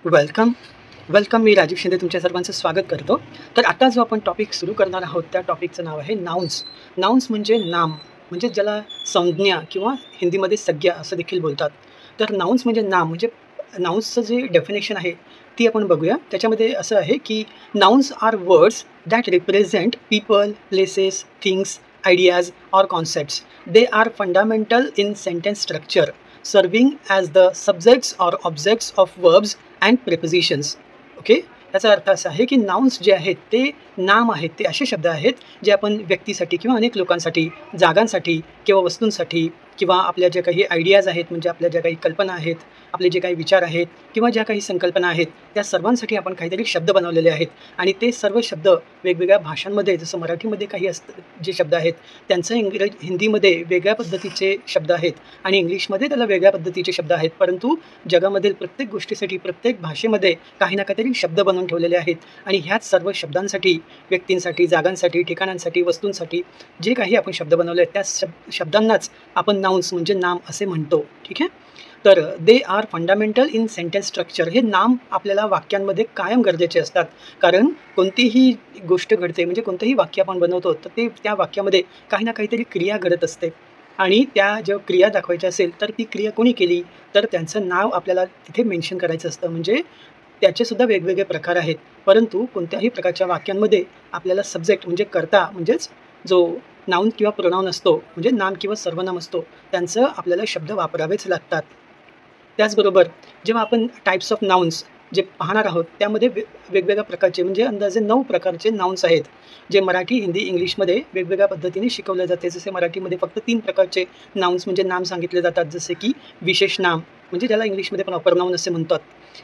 Welcome, welcome. मी राजीव शिंदे तुमच्या सर्वांचं स्वागत करतो. तर आता जो आपण टॉपिक सुरू करणार आहोत, त्या टॉपिकचं नाव आहे नाउन्स. नाउन्स म्हणजे नाम, म्हणजे ज्याला संज्ञा किंवा हिंदीमध्ये संज्ञा असं देखील बोलतात. तर नाउन्स म्हणजे नाम, म्हणजे नाउन्सचं जे डेफिनेशन आहे, ती आपण बघूया. त्याच्यामध्ये असं आहे की nouns are words that represent people, places, things, ideas or concepts. They are fundamental in sentence structure, serving as the subjects or objects of verbs and prepositions. Okay, याचा अर्थ असा आहे की नाउन्स जे आहेत ते नाम आहेत, ते असे शब्द आहेत जे आपण व्यक्तीसाठी किंवा अनेक लोकांसाठी, जागांसाठी किंवा वस्तूंसाठी किंवा आपल्या ज्या काही आयडियाज आहेत, म्हणजे आपल्या ज्या काही कल्पना आहेत, आपले जे काही विचार आहेत किंवा ज्या काही संकल्पना आहेत, त्या सर्वांसाठी आपण काहीतरी शब्द बनवलेले आहेत. आणि ते सर्व शब्द वेगवेगळ्या भाषांमध्ये, जसं मराठीमध्ये काही जे शब्द आहेत त्यांचं हिंदीमध्ये वेगळ्या पद्धतीचे शब्द आहेत आणि इंग्लिशमध्ये त्याला वेगळ्या पद्धतीचे शब्द आहेत. परंतु जगामधील प्रत्येक गोष्टीसाठी, प्रत्येक भाषेमध्ये काही ना काहीतरी शब्द बनवून ठेवलेले आहेत. आणि ह्याच सर्व शब्दांसाठी, व्यक्तींसाठी, जागांसाठी, ठिकाणांसाठी, वस्तूंसाठी जे काही आपण शब्द बनवले आहेत, त्या शब्दांनाच आपण नाउन्स म्हणजे नाम असे म्हणतो. ठीक आहे. तर दे are fundamental in sentence structure. हे नाम आपल्याला वाक्यांमध्ये कायम गरजेचे असतात. कारण कोणतीही गोष्ट घडते, म्हणजे कोणतंही वाक्य आपण बनवतो, तर ते त्या वाक्यामध्ये काही ना काहीतरी क्रिया घडत असते. आणि त्या जेव्हा क्रिया दाखवायची असेल, तर ती क्रिया कोणी केली, तर त्यांचं नाव आपल्याला तिथे मेन्शन करायचं असतं. म्हणजे त्याचेसुद्धा वेगवेगळे प्रकार आहेत. परंतु कोणत्याही प्रकारच्या वाक्यांमध्ये आपल्याला सब्जेक्ट म्हणजे कर्ता, म्हणजेच जो नाऊन किंवा प्रोनाऊन असतो, म्हणजे नाम किंवा सर्वनाम असतो, त्यांचं आपल्याला शब्द वापरावेच लागतात. त्याचबरोबर जेव्हा आपण टाईप्स ऑफ नाउन्स जे पाहणार आहोत, त्यामध्ये वेगवेगळ्या प्रकारचे, म्हणजे अंदाजे 9 प्रकारचे नाउन्स आहेत, जे मराठी, हिंदी, इंग्लिशमध्ये वेगवेगळ्या पद्धतीने शिकवले जाते. जसे मराठीमध्ये फक्त 3 प्रकारचे नाउन्स म्हणजे नाम सांगितले जातात, जसे की विशेष नाम, म्हणजे ज्याला इंग्लिशमध्ये प्रॉपर नाउन असे म्हणतात.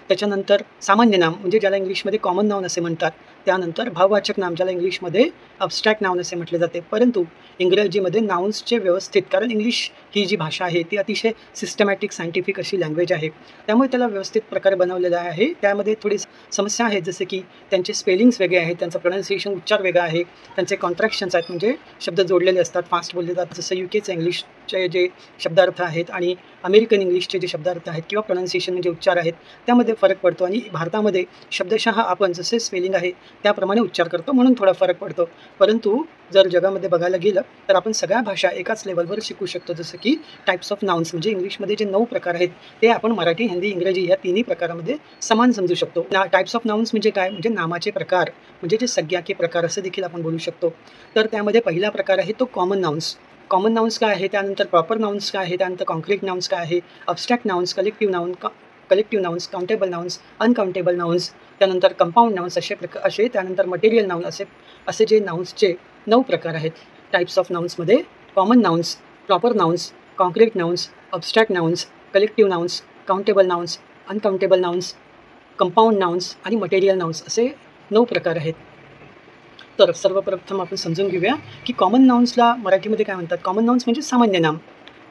त्याच्यानंतर सामान्य नाम, म्हणजे ज्याला इंग्लिशमध्ये कॉमन नाउन असे म्हणतात. त्यानंतर भाववाचक नाम, ज्याला इंग्लिशमध्ये अब्स्ट्रॅक्ट नाउन असे म्हटले जाते. परंतु इंग्रजीमध्ये नाउन्सचे व्यवस्थित, कारण इंग्लिश ही जी भाषा आहे ती अतिशय सिस्टमॅटिक, सायंटिफिक अशी लँग्वेज आहे, त्यामुळे त्याला व्यवस्थित प्रकारे बनवलेला आहे. त्यामध्ये थोडी समस्या आहेत, जसे की त्यांचे स्पेलिंग्स वेगळे आहेत, त्यांचं प्रोनाऊन्सिएशन उच्चार वेगळा आहे, त्यांचे कॉन्ट्रॅक्शन्स आहेत, म्हणजे शब्द जोडलेले असतात, फास्ट बोलले जातात. जसं UKचे इंग्लिशचे जे शब्दार्थ आहेत आणि अमेरिकन इंग्लिशचे जे शब्दार्थ आहेत किंवा प्रोनाऊन्सिएशन म्हणजे उच्चार आहेत, त्यामध्ये फरक पडतो. आणि भारतामध्ये शब्दशः आपण जसे स्पेलिंग आहे त्याप्रमाणे उच्चार करतो, म्हणून थोडा फरक पडतो. परंतु जर जगामध्ये बघायला गेलं तर आपण सगळ्या भाषा एकाच लेवलवर शिकू शकतो. जसं की टाईप्स ऑफ नाउन्स, म्हणजे इंग्लिशमध्ये जे 9 प्रकार आहेत ते आपण मराठी, हिंदी, इंग्रजी या तिन्ही प्रकारामध्ये समान समजू शकतो. टाईप्स ऑफ नाउन्स म्हणजे काय, म्हणजे नामाचे प्रकार, म्हणजे जे संज्ञा के प्रकार असं देखील आपण बोलू शकतो. तर त्यामध्ये पहिला प्रकार आहे तो कॉमन नाउन्स. कॉमन नाउन्स काय आहे, त्यानंतर प्रॉपर नाउन्स काय आहे, त्यानंतर कॉन्क्रीट नाउन्स काय आहे, abstract nouns, collective nouns, countable nouns, uncountable nouns, त्यानंतर कंपाऊंड नाउन्स असे त्यानंतर मटेरियल नाउन असे जे नाउन्सचे 9 प्रकार आहेत. टाईप्स ऑफ नाउन्समध्ये common nouns, proper nouns, concrete nouns, abstract nouns, collective nouns, countable nouns, uncountable nouns, compound nouns आणि मटेरियल नाउन्स असे 9 प्रकार आहेत. तर सर्वप्रथम आपण समजून घेऊया की कॉमन नाउन्सला मराठीमध्ये काय म्हणतात. कॉमन नाउन्स म्हणजे सामान्य नाम,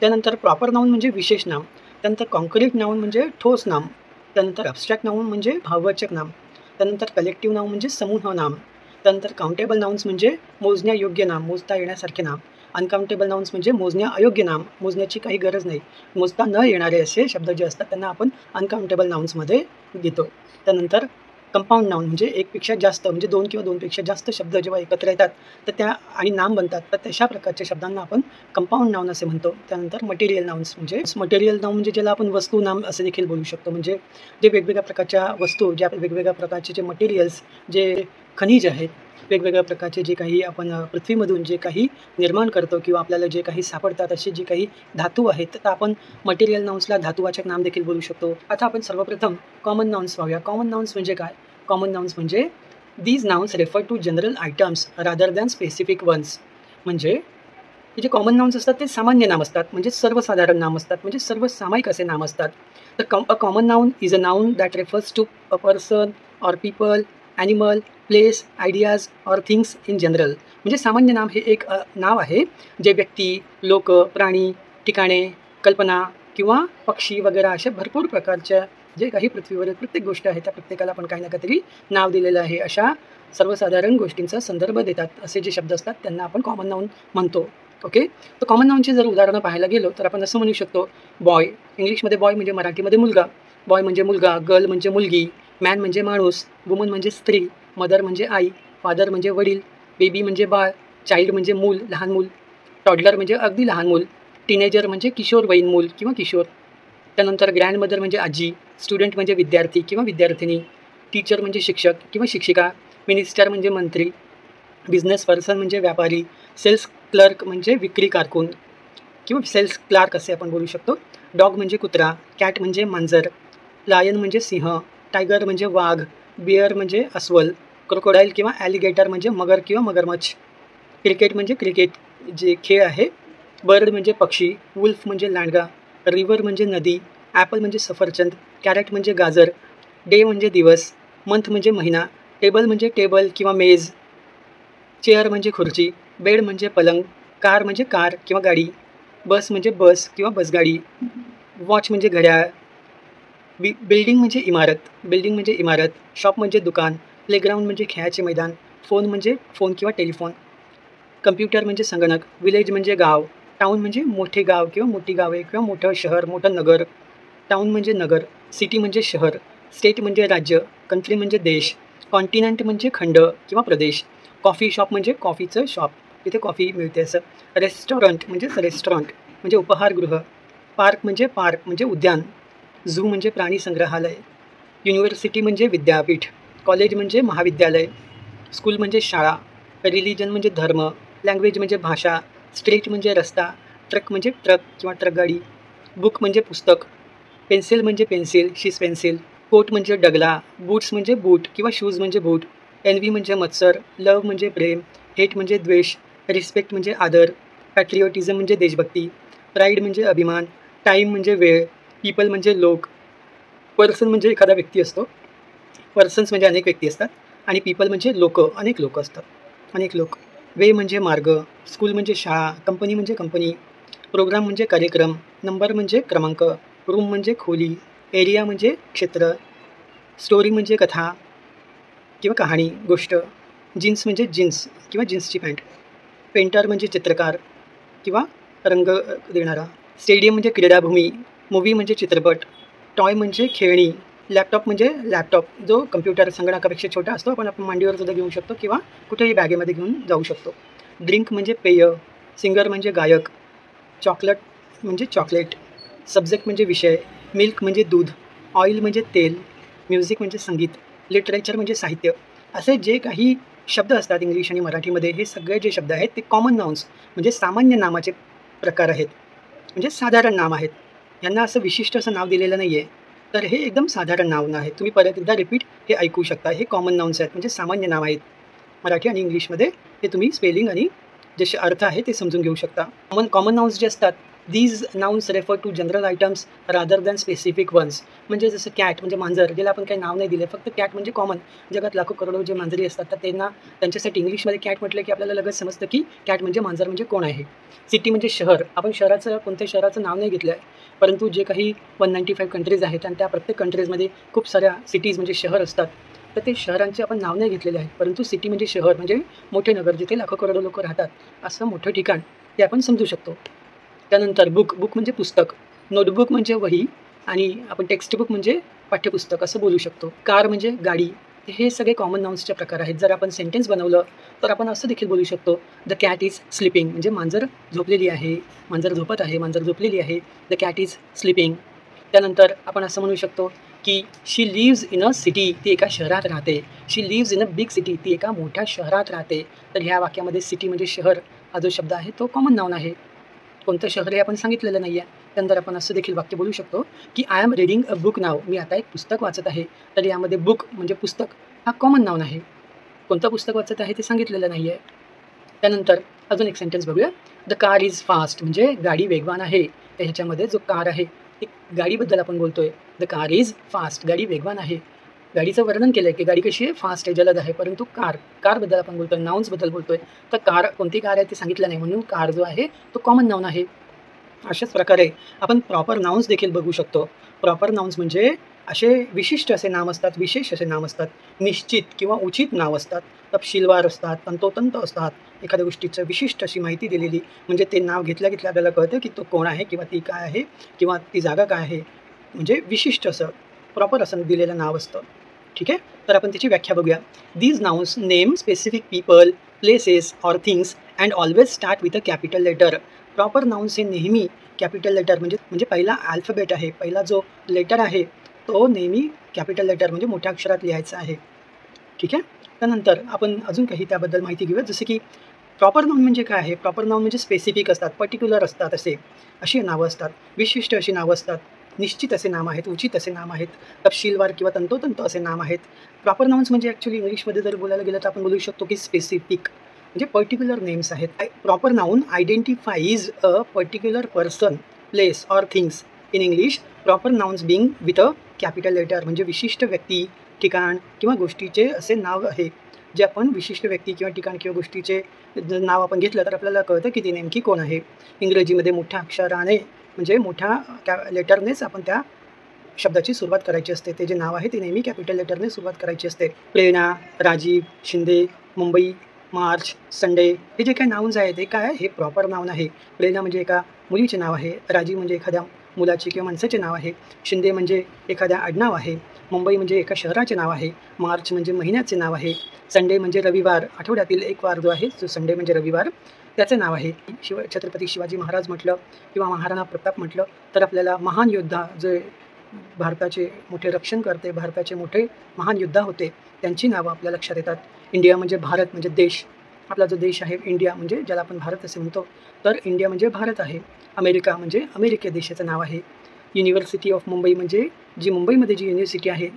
त्यानंतर प्रॉपर नाउन म्हणजे विशेष नाम, त्यानंतर कॉन्क्रीट नाउन म्हणजे ठोस नाम, त्यानंतर अब्स्ट्रॅक्ट नाउन म्हणजे भाववाचक नाम, त्यानंतर कलेक्टिव्ह नाउन म्हणजे समूह नाम, त्यानंतर काउंटेबल नाउन्स म्हणजे मोजण्यायोग्य नाम, मोजता येण्यासारखे नाम, अनकाउंटेबल नाउन्स म्हणजे मोजण्या अयोग्य नाम, मोजण्याची काही गरज नाही, मोजता न येणारे असे शब्द जे असतात त्यांना आपण अनकाउंटेबल नाउन्समध्ये घेतो. त्यानंतर कंपाऊंड नाउन म्हणजे एकपेक्षा जास्त, म्हणजे 2 किंवा 2पेक्षा जास्त शब्द जेव्हा एकत्र येतात तर त्या आणि नाम बनतात, तर तशा प्रकारच्या शब्दांना आपण कंपाऊंड नाउन असे म्हणतो. त्यानंतर मटेरियल नाउन्स म्हणजे ज्याला आपण वस्तू नाम असे देखील बोलू शकतो. म्हणजे जे वेगवेगळ्या प्रकारच्या वस्तू, ज्या वेगवेगळ्या प्रकारचे जे मटेरियल्स, जे खनिज आहेत, वेगवेगळ्या प्रकारचे जे काही आपण पृथ्वीमधून जे काही निर्माण करतो किंवा आपल्याला जे काही सापडतात असे जे काही धातू आहेत, तर आपण मटेरियल नाउन्सला धातुवाचक नाम देखील बोलू शकतो. आता आपण सर्वप्रथम कॉमन नाउन्स पाहूया. कॉमन नाउन्स म्हणजे काय. कॉमन नाउन्स म्हणजे these nouns refer to general items rather than specific ones. म्हणजे जे कॉमन नाउन्स असतात ते सामान्य नाम असतात, म्हणजे सर्वसाधारण नाम असतात, म्हणजे सर्वसामायिक असे नाम असतात. तर a common noun is a noun that refers to a person or people, animal, place, ideas or things in general. म्हणजे सामान्य नाम हे एक नाव आहे जे व्यक्ती, लोक, प्राणी, ठिकाणे, कल्पना किंवा पक्षी वगैरे अशा भरपूर प्रकारच्या जे काही पृथ्वीवरील प्रत्येक गोष्ट आहे त्या प्रत्येकाला आपण काही ना काहीतरी नाव दिलेलं आहे, अशा सर्वसाधारण गोष्टींचा संदर्भ देतात. असे जे शब्द असतात त्यांना आपण कॉमन नाउन म्हणतो. ओके. तर कॉमन नाउनची जर उदाहरणं पाहायला गेलो तर आपण असं म्हणू शकतो, बॉय. इंग्लिशमध्ये बॉय म्हणजे मराठीमध्ये मुलगा. बॉय म्हणजे मुलगा, गर्ल म्हणजे मुलगी, मॅन म्हणजे माणूस, वुमन म्हणजे स्त्री, मदर म्हणजे आई, फादर म्हणजे वडील, बेबी म्हणजे बाळ, चाइल्ड म्हणजे मूल, लहान मूल, टॉडलर म्हणजे अगदी लहान मूल, टीनेजर म्हणजे किशोरवयीन मूल किंवा किशोर. त्यानंतर ग्रँडमदर म्हणजे आजी, स्टुडंट म्हणजे विद्यार्थी किंवा विद्यार्थिनी, टीचर म्हणजे शिक्षक किंवा शिक्षिका, मिनिस्टर म्हणजे मंत्री, बिझनेस पर्सन म्हणजे व्यापारी, सेल्स क्लर्क म्हणजे विक्री कारकून किंवा सेल्स क्लार्क असे आपण बोलू शकतो. डॉग म्हणजे कुत्रा, कॅट म्हणजे मांजर, लायन म्हणजे सिंह, टायगर म्हणजे वाघ, बिअर म्हणजे अस्वल, क्रोकोडाईल किंवा ॲलिगेटर म्हणजे मगर किंवा मगरमच्छ, क्रिकेट म्हणजे क्रिकेट जे खेळ आहे, बर्ड म्हणजे पक्षी, वुल्फ म्हणजे लांडगा, रिव्हर म्हणजे नदी, ॲपल म्हणजे सफरचंद, कॅरेट म्हणजे गाजर, डे म्हणजे दिवस, मंथ म्हणजे महिना, टेबल म्हणजे टेबल किंवा मेज, चेअर म्हणजे खुर्ची, बेड म्हणजे पलंग, कार म्हणजे कार किंवा गाडी, बस म्हणजे बस किंवा बसगाडी, वॉच म्हणजे घड्याळ, बिल्डिंग म्हणजे इमारत, बिल्डिंग म्हणजे इमारत, शॉप म्हणजे दुकान, प्लेग्राऊंड म्हणजे खेळाचे मैदान, फोन म्हणजे फोन किंवा टेलिफोन, कम्प्युटर म्हणजे संगणक, विलेज म्हणजे गाव, टाउन म्हणजे मोठे गाव किंवा मोठी गावे किंवा मोठं शहर, मोठं नगर, टाउन म्हणजे नगर, सिटी म्हणजे शहर, स्टेट म्हणजे राज्य, कंट्री म्हणजे देश, कॉन्टिनेंट म्हणजे खंड किंवा प्रदेश, कॉफी शॉप म्हणजे कॉफीचं शॉप, तिथे कॉफी मिळते असं, रेस्टॉरंट म्हणजे उपहारगृह, पार्क म्हणजे उद्यान, झू म्हणजे प्राणी संग्रहालय, युनिव्हर्सिटी म्हणजे विद्यापीठ, कॉलेज म्हणजे महाविद्यालय, स्कूल म्हणजे शाळा, रिलिजन म्हणजे धर्म, लँग्वेज म्हणजे भाषा, स्ट्रीट म्हणजे रस्ता, ट्रक म्हणजे ट्रक किंवा ट्रक गाडी, बुक म्हणजे पुस्तक, पेन्सिल म्हणजे पेन्सिल शीस पेन्सिल, कोट म्हणजे डगला, बूट्स म्हणजे बूट किंवा शूज म्हणजे बूट, एनव्ही म्हणजे मत्सर, लव म्हणजे प्रेम, हेट म्हणजे द्वेष, रिस्पेक्ट म्हणजे आदर, पॅट्रिओटिझम म्हणजे देशभक्ती, प्राईड म्हणजे अभिमान, टाईम म्हणजे वेळ, पीपल म्हणजे लोक, पर्सन म्हणजे एखादा व्यक्ती असतो, पर्सन्स म्हणजे अनेक व्यक्ती असतात, आणि पीपल म्हणजे लोक, अनेक लोक असतात, अनेक लोक, वे म्हणजे मार्ग, स्कूल म्हणजे शाळा, कंपनी म्हणजे कंपनी, प्रोग्राम म्हणजे कार्यक्रम, नंबर म्हणजे क्रमांक, रूम म्हणजे खोली, एरिया म्हणजे क्षेत्र, स्टोरी म्हणजे कथा किंवा कहाणी गोष्ट, जीन्स म्हणजे जीन्स किंवा जीन्सची पॅन्ट, पेंटर म्हणजे चित्रकार किंवा रंग देणारा, स्टेडियम म्हणजे क्रीडाभूमी, मूवी म्हणजे चित्रपट, टॉय म्हणजे खेळणी, लॅपटॉप म्हणजे लॅपटॉप जो कम्प्युटर संगणकापेक्षा छोटा असतो, पण आपण मांडीवर सुद्धा घेऊ शकतो किंवा कुठेही बॅगेमध्ये घेऊन जाऊ शकतो, ड्रिंक म्हणजे पेय, सिंगर म्हणजे गायक, चॉकलेट म्हणजे चॉकलेट, सब्जेक्ट म्हणजे विषय, मिल्क म्हणजे दूध, ऑइल म्हणजे तेल, म्युझिक म्हणजे संगीत, लिटरेचर म्हणजे साहित्य, असे जे काही शब्द असतात इंग्लिश आणि मराठीमध्ये, हे सगळे जे शब्द आहेत ते कॉमन नाउन्स म्हणजे सामान्य नामाचे प्रकार आहेत, म्हणजे साधारण नाम आहेत. यांना असं विशिष्ट असं नाव दिलेलं नाही आहे. तर हे एकदम साधारण नाव आहे. तुम्ही परत एकदा रिपीट हे ऐकू शकता. हे कॉमन नाउन्स आहेत, म्हणजे सामान्य नाव आहेत. मराठी आणि इंग्लिशमध्ये हे तुम्ही स्पेलिंग आणि जसे अर्थ आहे ते समजून घेऊ शकता. कॉमन नाउन्स जे असतात, these nouns refer to general items rather than specific ones. म्हणजे जसं कॅट म्हणजे मांजर, ज्याला आपण काही नाव नाही दिले, फक्त कॅट म्हणजे कॉमन. जगात लाखो करोडो जे मांजरी असतात, तर त्यांना त्यांच्यासाठी इंग्लिशमध्ये कॅट म्हटलं की आपल्याला लगेच समजतं की कॅट म्हणजे मांजर म्हणजे कोण आहे. सिटी म्हणजे शहर. आपण शहराचं कोणत्या शहराचं नाव नाही घेतलं आहे, परंतु जे काही 195 कंट्रीज आहेत आणि त्या प्रत्येक कंट्रीजमध्ये खूप साऱ्या सिटीज म्हणजे शहर असतात. तर ते शहरांचे आपण नाव नाही घेतलेले आहेत, परंतु सिटी म्हणजे शहर म्हणजे मोठे नगर, जिथे लाखो करोडो लोक राहतात, असं मोठं ठिकाण ते आपण समजू शकतो. त्यानंतर बुक म्हणजे पुस्तक, नोटबुक म्हणजे वही, आणि आपण टेक्स्टबुक म्हणजे पाठ्यपुस्तक असं बोलू शकतो. कार म्हणजे गाडी. हे सगळे कॉमन नाउन्सचे प्रकार आहेत. जर आपण सेंटेन्स बनवलं तर आपण असं देखील बोलू शकतो, द कॅट इज स्लीपिंग, म्हणजे मांजर झोपलेली आहे, मांजर झोपत आहे, मांजर झोपलेली आहे, द कॅट इज स्लीपिंग. त्यानंतर आपण असं म्हणू शकतो की she lives in a city, ती एका शहरात राहते. She lives in a big city, ती एका मोठ्या शहरात राहते. तर ह्या वाक्यामध्ये सिटी म्हणजे शहर हा जो शब्द आहे तो कॉमन नाउन आहे. कोणतं शहर हे आपण सांगितलेलं नाही आहे. त्यानंतर आपण असं देखील वाक्य बोलू शकतो की I am reading a book नाव, मी आता एक पुस्तक वाचत आहे. तर यामध्ये बुक म्हणजे पुस्तक हा कॉमन नाउन आहे. कोणतं पुस्तक वाचत आहे ते सांगितलेलं नाही आहे. त्यानंतर अजून एक सेंटेन्स बघूया. द कार इज फास्ट, म्हणजे गाडी वेगवान आहे. तर ह्याच्यामध्ये जो कार आहे ती गाडीबद्दल आपण बोलतोय. द कार इज फास्ट, गाडी वेगवान आहे. गाडीचं वर्णन केलं आहे की गाडी कशी आहे, फास्ट आहे, जलद आहे. परंतु कारबद्दल आपण बोलतोय, नाउन्सबद्दल बोलतोय. तर कार कोणती कार आहे ते सांगितलं नाही, म्हणून कार जो आहे तो कॉमन नाउन आहे. अशाच प्रकारे आपण प्रॉपर नाउन्स देखील बघू शकतो. प्रॉपर नाउन्स म्हणजे असे विशिष्ट असे नाम असतात, विशेष असे नाम असतात, निश्चित किंवा उचित नाव असतात, तपशीलवार असतात, तंतोतंत असतात. एखाद्या गोष्टीचं विशिष्ट अशी माहिती दिलेली, म्हणजे ते नाव घेतल्या आपल्याला कळतं की तो कोण आहे किंवा ती काय आहे किंवा ती जागा काय आहे, म्हणजे विशिष्ट असं. प्रॉपर असं दिलेलं नाव असतं. ठीक आहे, तर आपण त्याची व्याख्या बघूया. These nouns name specific people, places or things and always start with a capital letter. Proper nouns हे नेहमी कॅपिटल लेटर म्हणजे म्हणजे पहिला अल्फाबेट आहे, पहिला जो लेटर आहे तो नेहमी कॅपिटल लेटर म्हणजे मोठ्या अक्षरात लिहायचा आहे. ठीक आहे, त्यानंतर आपण अजून काही त्याबद्दल माहिती घेऊया. जसं की प्रॉपर नाउन म्हणजे काय आहे? प्रॉपर नाउन म्हणजे स्पेसिफिक असतात, पर्टिक्युलर असतात, अशी नावं असतात, विशिष्ट अशी नावं असतात, निश्चित असे नाम आहेत, उचित असे नाम आहेत, तपशीलवार किंवा तंतोतंत असे नाम आहेत. प्रॉपर नाउन्स म्हणजे ॲक्च्युली इंग्लिशमध्ये जर बोलायला गेलं तर आपण बोलू शकतो की स्पेसिफिक म्हणजे पर्टिक्युलर नेम्स आहेत. Proper noun identifies a particular person, place or things. In English proper nouns being with a capital letter म्हणजे विशिष्ट व्यक्ती, ठिकाण किंवा गोष्टीचे असे नाव आहे. जे आपण विशिष्ट व्यक्ती किंवा ठिकाण किंवा गोष्टीचे नाव आपण घेतलं तर आपल्याला कळतं की ती नेमकी कोण आहे. इंग्रजीमध्ये मोठ्या अक्षराने म्हणजे मोठ्या लेटरनेच आपण त्या शब्दाची सुरुवात करायची असते. ते जे नाव आहे ते नेहमी कॅपिटल लेटरने सुरुवात करायची असते. प्रेरणा, राजीव, शिंदे, मुंबई, मार्च, संडे हे जे काही नाउन्स आहेत ते काय हे प्रॉपर नाउन आहे. प्रेरणा म्हणजे एका मुलीचे नाव आहे, राजीव म्हणजे एखाद्या मुलाचे किंवा माणसाचे नाव आहे, शिंदे म्हणजे एखाद्या आडनाव आहे, मुंबई म्हणजे एका शहराचे नाव आहे, मार्च म्हणजे महिन्याचे नाव आहे, संडे म्हणजे रविवार, आठवड्यातील एक वार जो आहे जो संडे म्हणजे रविवार त्याचं नाव आहे. छत्रपती शिवाजी महाराज म्हटलं किंवा महाराणा प्रताप म्हटलं तर आपल्याला महान योद्धा जे भारताचे मोठे रक्षण करते, भारताचे मोठे महान योद्धा होते त्यांची नावं आपल्या लक्षात येतात. इंडिया म्हणजे भारत म्हणजे देश, आपला जो देश आहे इंडिया म्हणजे ज्याला आपण भारत असे म्हणतो, तर इंडिया म्हणजे भारत आहे. अमेरिका म्हणजे अमेरिका देशाचं नाव आहे. युनिव्हर्सिटी ऑफ मुंबई म्हणजे जी मुंबईमध्ये जी युनिव्हर्सिटी आहे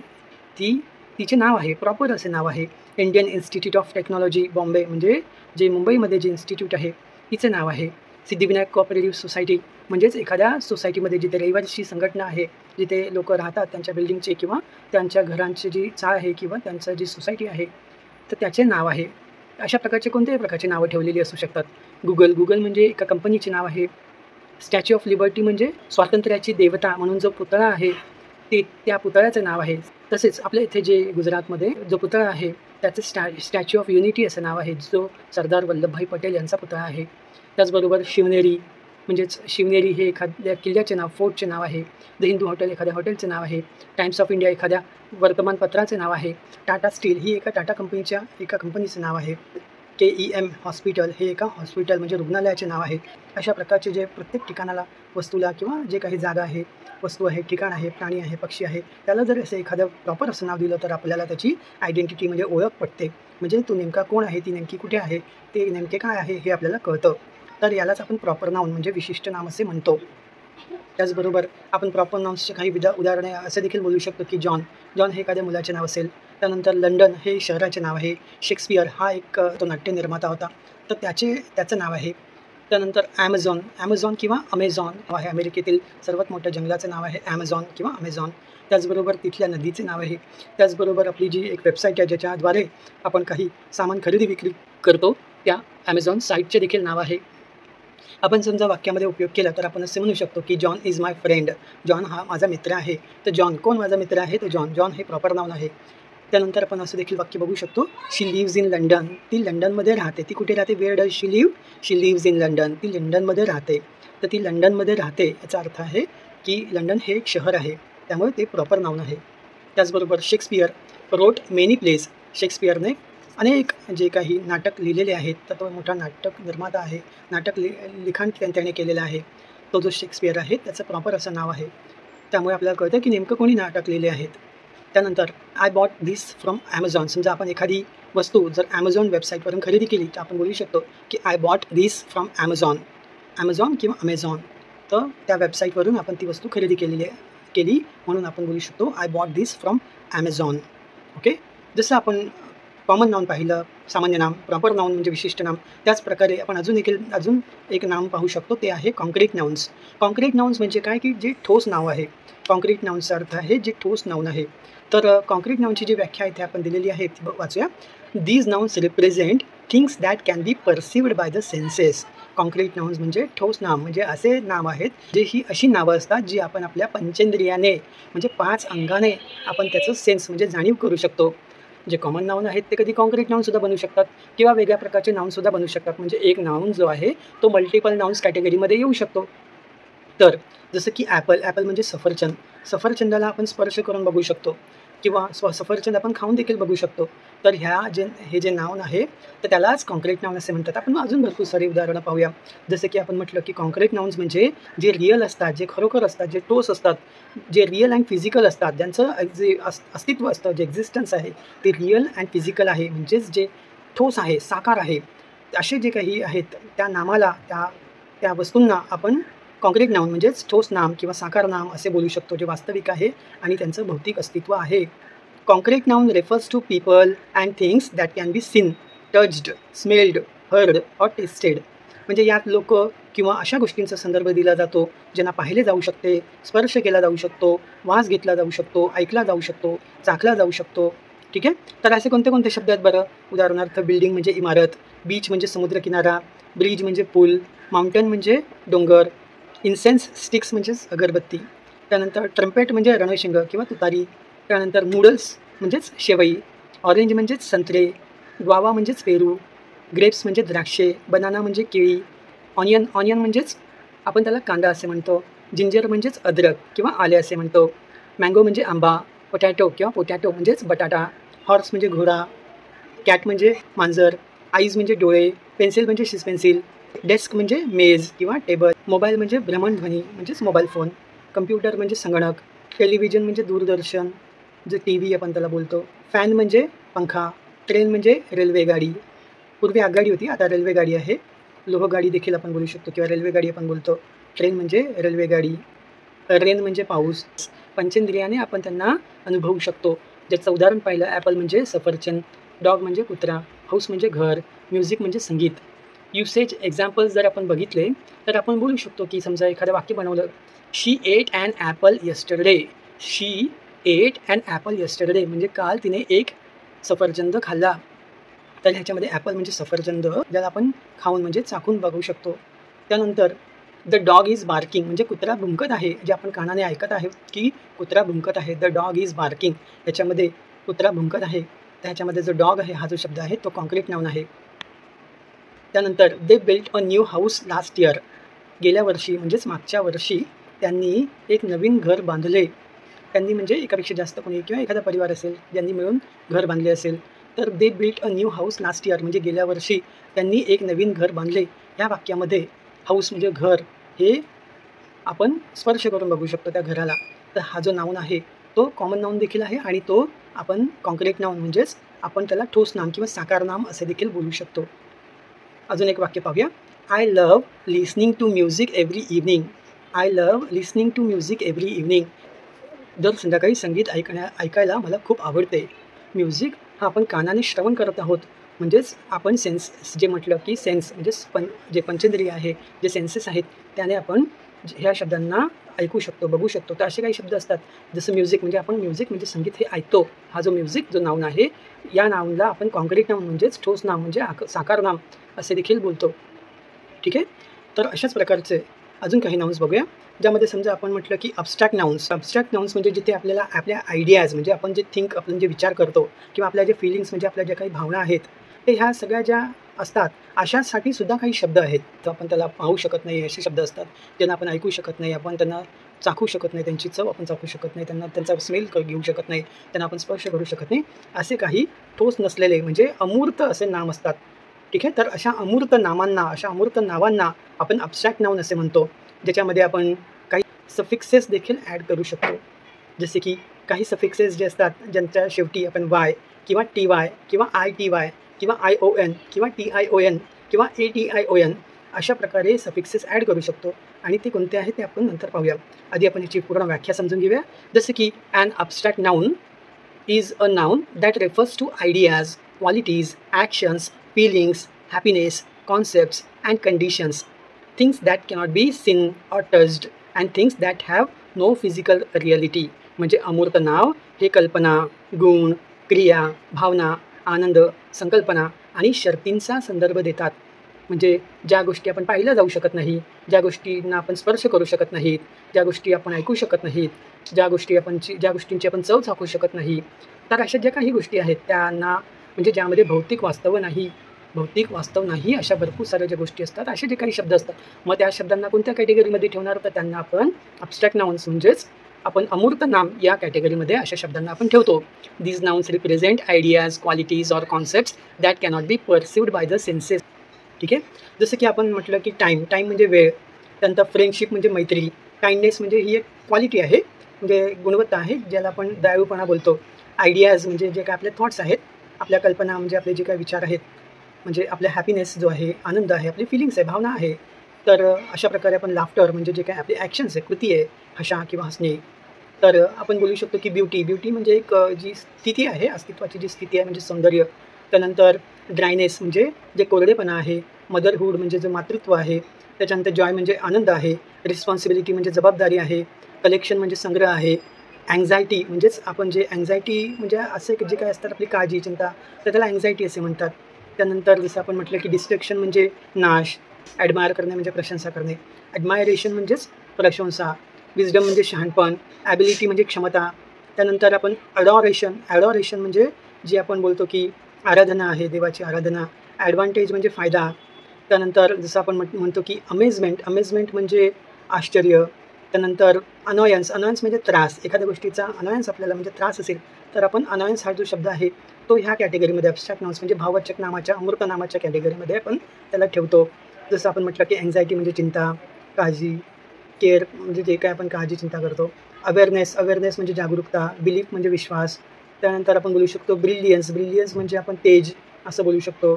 तिचे नाव आहे, प्रॉपर असे नाव आहे. Indian institute of technology Bombay म्हणजे जे मुंबईमध्ये जे इन्स्टिट्यूट आहे तिचं नाव आहे. सिद्धिविनायक कोऑपरेटिव्ह सोसायटी म्हणजेच एखाद्या सोसायटीमध्ये जिथे रहिवासी संघटना आहे, जिथे लोक राहतात त्यांच्या बिल्डिंगचे किंवा त्यांच्या घरांची जी चाळ आहे किंवा त्यांचं जी सोसायटी आहे तर त्याचे नाव आहे. अशा प्रकारचे कोणत्याही प्रकारची नावं ठेवलेली असू शकतात. गुगल म्हणजे एका कंपनीचे नाव आहे. स्टॅच्यू ऑफ लिबर्टी म्हणजे स्वातंत्र्याची देवता म्हणून जो पुतळा आहे ते त्या पुतळ्याचं नाव आहे. तसेच आपल्या इथे जे गुजरातमध्ये जो पुतळा आहे त्याचं स्टॅच्यू ऑफ युनिटी असं नाव आहे, जो सरदार वल्लभभाई पटेल यांचा पुतळा आहे. त्याचबरोबर शिवनेरी म्हणजेच शिवनेरी हे एखाद्या किल्ल्याचे नाव, फोर्टचे नाव आहे. द हिंदू हॉटेल एखाद्या हॉटेलचं नाव आहे. टाइम्स ऑफ इंडिया एखाद्या वर्तमानपत्राचे नाव आहे. टाटा स्टील ही एका टाटा कंपनीच्या एका कंपनीचं नाव आहे. KEM हॉस्पिटल हे एका हॉस्पिटल म्हणजे रुग्णालयाचे नाव आहे. अशा प्रकारचे जे प्रत्येक ठिकाणाला वस्तूला किंवा जे काही जागा आहे, वस्तू आहे, ठिकाण आहे, प्राणी आहे, पक्षी आहे, त्याला जर असं एखादं प्रॉपर असं नाव दिलं तर आपल्याला त्याची आयडेंटिटी म्हणजे ओळख पटते. म्हणजे तो नेमका कोण आहे, ती नेमकी कुठे आहे, ते नेमके काय आहे हे आपल्याला कळतं. तर यालाच आपण प्रॉपर नाउन म्हणजे विशिष्ट नाम असे म्हणतो. त्याचबरोबर आपण प्रॉपर नाउन्सचे काही उदाहरणे असे देखील बोलू शकतो की जॉन हे एखाद्या मुलाचे नाव असेल. त्यानंतर लंडन हे शहराचे नाव आहे. शेक्सपियर हा एक तो नाट्य निर्माता होता तर त्याचं नाव आहे. त्यानंतर ॲमेझॉन किंवा अमेझॉन आहे, अमेरिकेतील सर्वात मोठ्या जंगलाचं नाव आहे ॲमेझॉन किंवा अमेझॉन. त्याचबरोबर तिथल्या नदीचे नाव आहे. त्याचबरोबर आपली जी एक वेबसाईट आहे ज्याच्याद्वारे आपण काही सामान खरेदी विक्री करतो त्या ॲमेझॉन साईटचे देखील नाव आहे. आपण समजा वाक्यामध्ये उपयोग केला तर आपण असे म्हणू शकतो की John is my friend, John हा माझा मित्र आहे. तर जॉन कोण माझा मित्र आहे, तर जॉन हे प्रॉपर नाउन आहे. त्यानंतर आपण असं देखील वाक्य बघू शकतो, शी लिव्ज इन लंडन, ती लंडनमध्ये राहते. ती कुठे राहते, where does she live, she lives in London, ती लंडनमध्ये राहते. तर ती लंडनमध्ये राहते याचा अर्थ आहे की लंडन हे एक शहर आहे, त्यामुळे ते प्रॉपर नाउन आहे. त्याचबरोबर शेक्सपियर रोट मेनी प्लेज, शेक्सपियरने अनेक जे काही नाटक लिहिलेले आहेत तर तो मोठा नाटक निर्माता आहे. नाटक लिखाण त्याने केलेलं आहे. तो जो शेक्सपियर आहे त्याचं प्रॉपर असं नाव आहे. त्यामुळे आपल्याला कळतं की नेमकं कोणी नाटक लिहिले आहेत. त्यानंतर I bought this from Amazon, समजा आपण एखादी वस्तू जर ॲमेझॉन वेबसाईटवरून खरेदी केली तर आपण बोलू शकतो की I bought this from Amazon किंवा अमेझॉन. तर त्या वेबसाईटवरून आपण ती वस्तू खरेदी केली म्हणून आपण बोलू शकतो I bought this from Amazon. Okay, जसं आपण कॉमन नाउन पाहिलं, सामान्य नाम, प्रॉपर नाउन म्हणजे विशिष्ट नाम, त्याच प्रकारे आपण अजून एक नाम पाहू शकतो, ते आहे कॉन्क्रीट नाउन्स. कॉन्क्रीट नाउन्स म्हणजे काय की जे ठोस नाव आहे. कॉन्क्रीट नाउन्सचा अर्थ आहे जे ठोस नाउन आहे. तर कॉन्क्रीट नाउनची जी व्याख्या इथे आपण दिलेली आहे ती वाचूया. These nouns represent things that can be perceived by the senses. Concrete nouns म्हणजे ठोस नाम म्हणजे असे नाम आहेत जे ही अशी नावं असतात जी आपण आपल्या पंचेंद्रियाने म्हणजे 5 अंगाने आपण त्याचं सेन्स म्हणजे जाणीव करू शकतो. जे कॉमन नाउन आहेत ते कधी कॉन्क्रीट नाउनसुद्धा बनू शकतात किंवा वेगळ्या प्रकारचे नाउनसुद्धा बनू शकतात. म्हणजे एक नाउन जो आहे तो मल्टिपल नाउन्स कॅटेगरीमध्ये येऊ शकतो. तर जसं की ॲपल म्हणजे सफरचंद. सफरचंदाला आपण स्पर्श करून बघू शकतो किंवा सफरचंद आपण खाऊन देखील बघू शकतो. तर हे जे नाऊन आहे, तर त्यालाच कॉन्क्रीट नाऊन असे म्हणतात. आपण अजून भरपूर सारी उदाहरणं पाहूया. जसं की आपण म्हटलं की कॉन्क्रीट नाउन्स म्हणजे जे रिअल असतात, जे खरोखर असतात, जे ठोस असतात, जे रिअल अँड फिजिकल असतात, ज्यांचं जे अस्तित्व असतं, जे एक्झिस्टन्स आहे, ते रिअल अँड फिजिकल आहे. म्हणजेच जे ठोस आहे, साकार आहे. असे जे काही आहेत, त्या नामाला, त्या त्या वस्तूंना आपण कॉन्क्रीट नाउन म्हणजेच ठोस नाम किंवा साकार नाम असे बोलू शकतो, जे वास्तविक आहे आणि त्यांचं भौतिक अस्तित्व आहे. Concrete noun refers to people and things that can be seen, touched, smelled, heard or tasted. म्हणजे यात लोकं किंवा अशा गोष्टींचा संदर्भ दिला जातो, ज्यांना पाहिले जाऊ शकते, स्पर्श केला जाऊ शकतो, वास घेतला जाऊ शकतो, ऐकला जाऊ शकतो, चाखला जाऊ शकतो. ठीक आहे. तर असे कोणते कोणते शब्द आहेत बरं? उदाहरणार्थ बिल्डिंग म्हणजे इमारत, बीच म्हणजे समुद्रकिनारा, ब्रिज म्हणजे पूल, माउंटन म्हणजे डोंगर, इन्सेन्स स्टिक्स म्हणजेच अगरबत्ती, त्यानंतर ट्रम्पेट म्हणजे रणशिंग किंवा तुतारी, त्यानंतर नूडल्स म्हणजेच शेवई, ऑरेंज म्हणजेच संत्रे, ग्वावा म्हणजेच पेरू, ग्रेप्स म्हणजे द्राक्षे, बनाना म्हणजे केळी, ऑनियन म्हणजेच आपण त्याला कांदा असे म्हणतो, जिंजर म्हणजेच अद्रक किंवा आले असे म्हणतो, मँगो म्हणजे आंबा, पोटॅटो म्हणजेच बटाटा, हॉर्स म्हणजे घोडा, कॅट म्हणजे मांजर, आईज म्हणजे डोळे, पेन्सिल म्हणजे पेन्सिल, डेस्क म्हणजे मेज किंवा टेबल, मोबाईल म्हणजे भ्रमणध्वनी म्हणजेच मोबाईल फोन, कम्प्युटर म्हणजे संगणक, टेलिव्हिजन म्हणजे दूरदर्शन जे टी व्ही आपण त्याला बोलतो, फॅन म्हणजे पंखा, ट्रेन म्हणजे रेल्वेगाडी. पूर्वी आगगाडी होती, आता रेल्वेगाडी आहे. लोहगाडी देखील आपण बोलू शकतो किंवा रेल्वेगाडी आपण बोलतो. ट्रेन म्हणजे रेल्वेगाडी, रेन म्हणजे पाऊस. पंचेंद्रियाने आपण त्यांना अनुभवू शकतो. ज्याचं उदाहरण पाहिलं, ॲपल म्हणजे सफरचंद, डॉग म्हणजे कुत्रा, हाऊस म्हणजे घर, म्युझिक म्हणजे संगीत. युसेज एक्झाम्पल्स जर आपण बघितले तर आपण बोलू शकतो की समजा एखादं वाक्य बनवलं, she ate an apple yesterday. She ate an apple yesterday म्हणजे काल तिने एक सफरचंद खाल्ला. तर ह्याच्यामध्ये ॲपल म्हणजे सफरचंद, ज्याला आपण खाऊन म्हणजे चाखून बघू शकतो. त्यानंतर द डॉग इज बार्किंग म्हणजे कुत्रा भुंकत आहे, जे आपण कानाने ऐकत आहे की कुत्रा भुंकत आहे. द डॉग इज बार्किंग, याच्यामध्ये कुत्रा भुंकत आहे. तर ह्याच्यामध्ये जो डॉग आहे हा जो शब्द आहे तो कॉन्क्रीट नाउन आहे. त्यानंतर they built a new house last year. गेल्या वर्षी म्हणजेच मागच्या वर्षी त्यांनी एक नवीन घर बांधले. त्यांनी म्हणजे एकापेक्षा जास्त कोणी किंवा एखादा परिवार असेल ज्यांनी मिळून घर बांधले असेल. तर they built a new house last year म्हणजे गेल्या वर्षी त्यांनी एक नवीन घर बांधले. या वाक्यामध्ये हाऊस म्हणजे घर हे आपण स्पर्श करून बघू शकतो त्या घराला. तर हा जो नाऊन आहे तो कॉमन नाऊन देखील आहे आणि तो आपण कॉन्क्रीट नाऊन म्हणजेच आपण त्याला ठोस नाम किंवा साकार नाम असे देखील बोलू शकतो. अजून एक वाक्य पाहूया. I love listening to music every evening. I love listening to music every evening. दर संध्याकाळी संगीत ऐकायला मला खूप आवडते. म्युझिक हा आपण कानाने श्रवण करत आहोत, म्हणजेच आपण सेन्स जे म्हटलं की सेन्स म्हणजे जे पंचेंद्रिय आहे, जे सेन्सेस आहेत, त्याने आपण ह्या शब्दांना ऐकू शकतो, बघू शकतो. तर असे काही शब्द असतात जसं म्युझिक म्हणजे आपण म्युझिक म्हणजे संगीत हे ऐकतो. हा जो म्युझिक जो नाऊन आहे, या नाऊनला आपण कॉन्क्रीट नाऊन म्हणजेच ठोस नाम म्हणजे साकार नाम असे देखील बोलतो. ठीक आहे. तर अशाच प्रकारचे अजून काही नाउन्स बघूया, ज्यामध्ये समजा आपण म्हटलं की अब्स्ट्रॅक्ट नाउन्स म्हणजे जिथे आपल्याला आपल्या आयडियाज म्हणजे आपण जे आपण जे विचार करतो किंवा आपल्या जे फिलिंग्स म्हणजे आपल्या ज्या काही भावना आहेत, ते ह्या सगळ्या ज्या असतात अशासाठी सुद्धा काही शब्द आहेत. तर आपण त्याला पाहू शकत नाही असे शब्द असतात, ज्यांना आपण ऐकू शकत नाही, आपण त्यांना चाखू शकत नाही, त्यांची चव आपण चाखू शकत नाही, त्यांचा स्मेल घेऊ शकत नाही, त्यांना आपण स्पर्श करू शकत नाही. असे काही ठोस नसलेले म्हणजे अमूर्त असे नाम असतात. ठीक आहे. तर अशा अमूर्त नावांना आपण अब्स्ट्रॅक्ट नाउन असे म्हणतो, ज्याच्यामध्ये आपण काही सफिक्सेस देखील ॲड करू शकतो. जसे की काही सफिक्सेस जे असतात ज्यांच्या शेवटी आपण वाय किंवा टी वाय किंवा आय टी वाय किंवा ION किंवा TION किंवा ATION अशा प्रकारे सफिक्सेस ॲड करू शकतो. आणि ते कोणते आहेत ते आपण नंतर पाहूया. आधी आपण याची पूर्ण व्याख्या समजून घेऊया. जसं की an abstract noun is a noun that refers to ideas, qualities, actions, feelings, happiness, concepts, and conditions. Things that cannot be seen or touched, and things that have no physical reality. म्हणजे अमूर्त नाव हे कल्पना, गुण, क्रिया, भावना, आनंद, संकल्पना आणि शर्तींचा संदर्भ देतात. म्हणजे ज्या गोष्टी आपण पाहिल्या जाऊ शकत नाही, ज्या गोष्टींना आपण स्पर्श करू शकत नाहीत, ज्या गोष्टी आपण ऐकू शकत नाहीत, ज्या गोष्टींची आपण चव चाखू शकत नाही, तर अशा ज्या काही गोष्टी आहेत त्यांना म्हणजे ज्यामध्ये भौतिक वास्तव नाही, भौतिक वास्तव नाही, अशा भरपूर साऱ्या ज्या गोष्टी असतात, असे जे काही शब्द असतात, मग त्या शब्दांना कोणत्या कॅटेगरीमध्ये ठेवणार, तर त्यांना आपण ॲब्स्ट्रॅक्ट नाउन्स म्हणजेच आपण अमूर्त नाम या कॅटेगरीमध्ये अशा शब्दांना आपण ठेवतो. These nouns represent ideas, qualities or concepts that cannot be perceived by the census. ठीक आहे. जसं की आपण म्हटलं की टाईम म्हणजे वेळ, त्यानंतर फ्रेंडशिप म्हणजे मैत्री, काइंडनेस म्हणजे ही एक क्वालिटी आहे, म्हणजे गुणवत्ता आहे, ज्याला आपण दयाळूपणा बोलतो. आयडियाज म्हणजे जे काय आपले थॉट्स आहेत, आपल्या कल्पना म्हणजे आपले जे काही विचार आहेत, म्हणजे आपल्या हॅपीनेस जो आहे, आनंद आहे, आपली फिलिंग्स आहे, भावना आहे. तर अशा प्रकारे आपण लाफ्टर म्हणजे जे काही आपली ॲक्शन्स आहे, कृती आहे, हशा किंवा हसणे. तर आपण बोलू शकतो की ब्युटी म्हणजे एक जी स्थिती आहे, अस्तित्वाची जी स्थिती आहे म्हणजे सौंदर्य. त्यानंतर ड्रायनेस म्हणजे जे कोरडेपणा आहे, मदरहूड म्हणजे जे मातृत्व आहे, त्याच्यानंतर जॉय म्हणजे आनंद आहे, रिस्पॉन्सिबिलिटी म्हणजे जबाबदारी आहे, कलेक्शन म्हणजे संग्रह आहे, अँक्झायटी म्हणजेच आपण जे अँक्झायटी म्हणजे असे जे काही असतात आपली काळजी, चिंता, तर त्याला अँक्झायटी असे म्हणतात. त्यानंतर जसं आपण म्हटलं की डिस्ट्रॅक्शन म्हणजे नाश, ॲडमायर करणे म्हणजे प्रशंसा करणे, ॲडमायरेशन म्हणजेच प्रशंसा, विजडम म्हणजे शहाणपण, ॲबिलिटी म्हणजे क्षमता. त्यानंतर आपण ॲडॉरेशन म्हणजे जी आपण बोलतो की आराधना आहे, देवाची आराधना. ॲडव्हान्टेज म्हणजे फायदा. त्यानंतर जसं आपण म्हणतो की अमेजमेंट म्हणजे आश्चर्य. त्यानंतर अनॉयन्स म्हणजे त्रास. एखाद्या गोष्टीचा अनॉयन्स आपल्याला म्हणजे त्रास असेल, तर आपण अनॉयन्स हा जो शब्द आहे, तो ह्या कॅटेगरीमध्ये ॲब्स्ट्रॅक्ट नाउन्स म्हणजे भाववाचक नामाच्या, अमूर्त नामाच्या कॅटेगरीमध्ये आपण त्याला ठेवतो. जसं आपण म्हटलं की अँक्झायटी म्हणजे चिंता, काळजी, केअर म्हणजे जे काही आपण काळजी, चिंता करतो. अवेअरनेस म्हणजे जागरूकता, बिलीफ म्हणजे विश्वास. त्यानंतर आपण बोलू शकतो ब्रिलियन्स म्हणजे आपण तेज असं बोलू शकतो.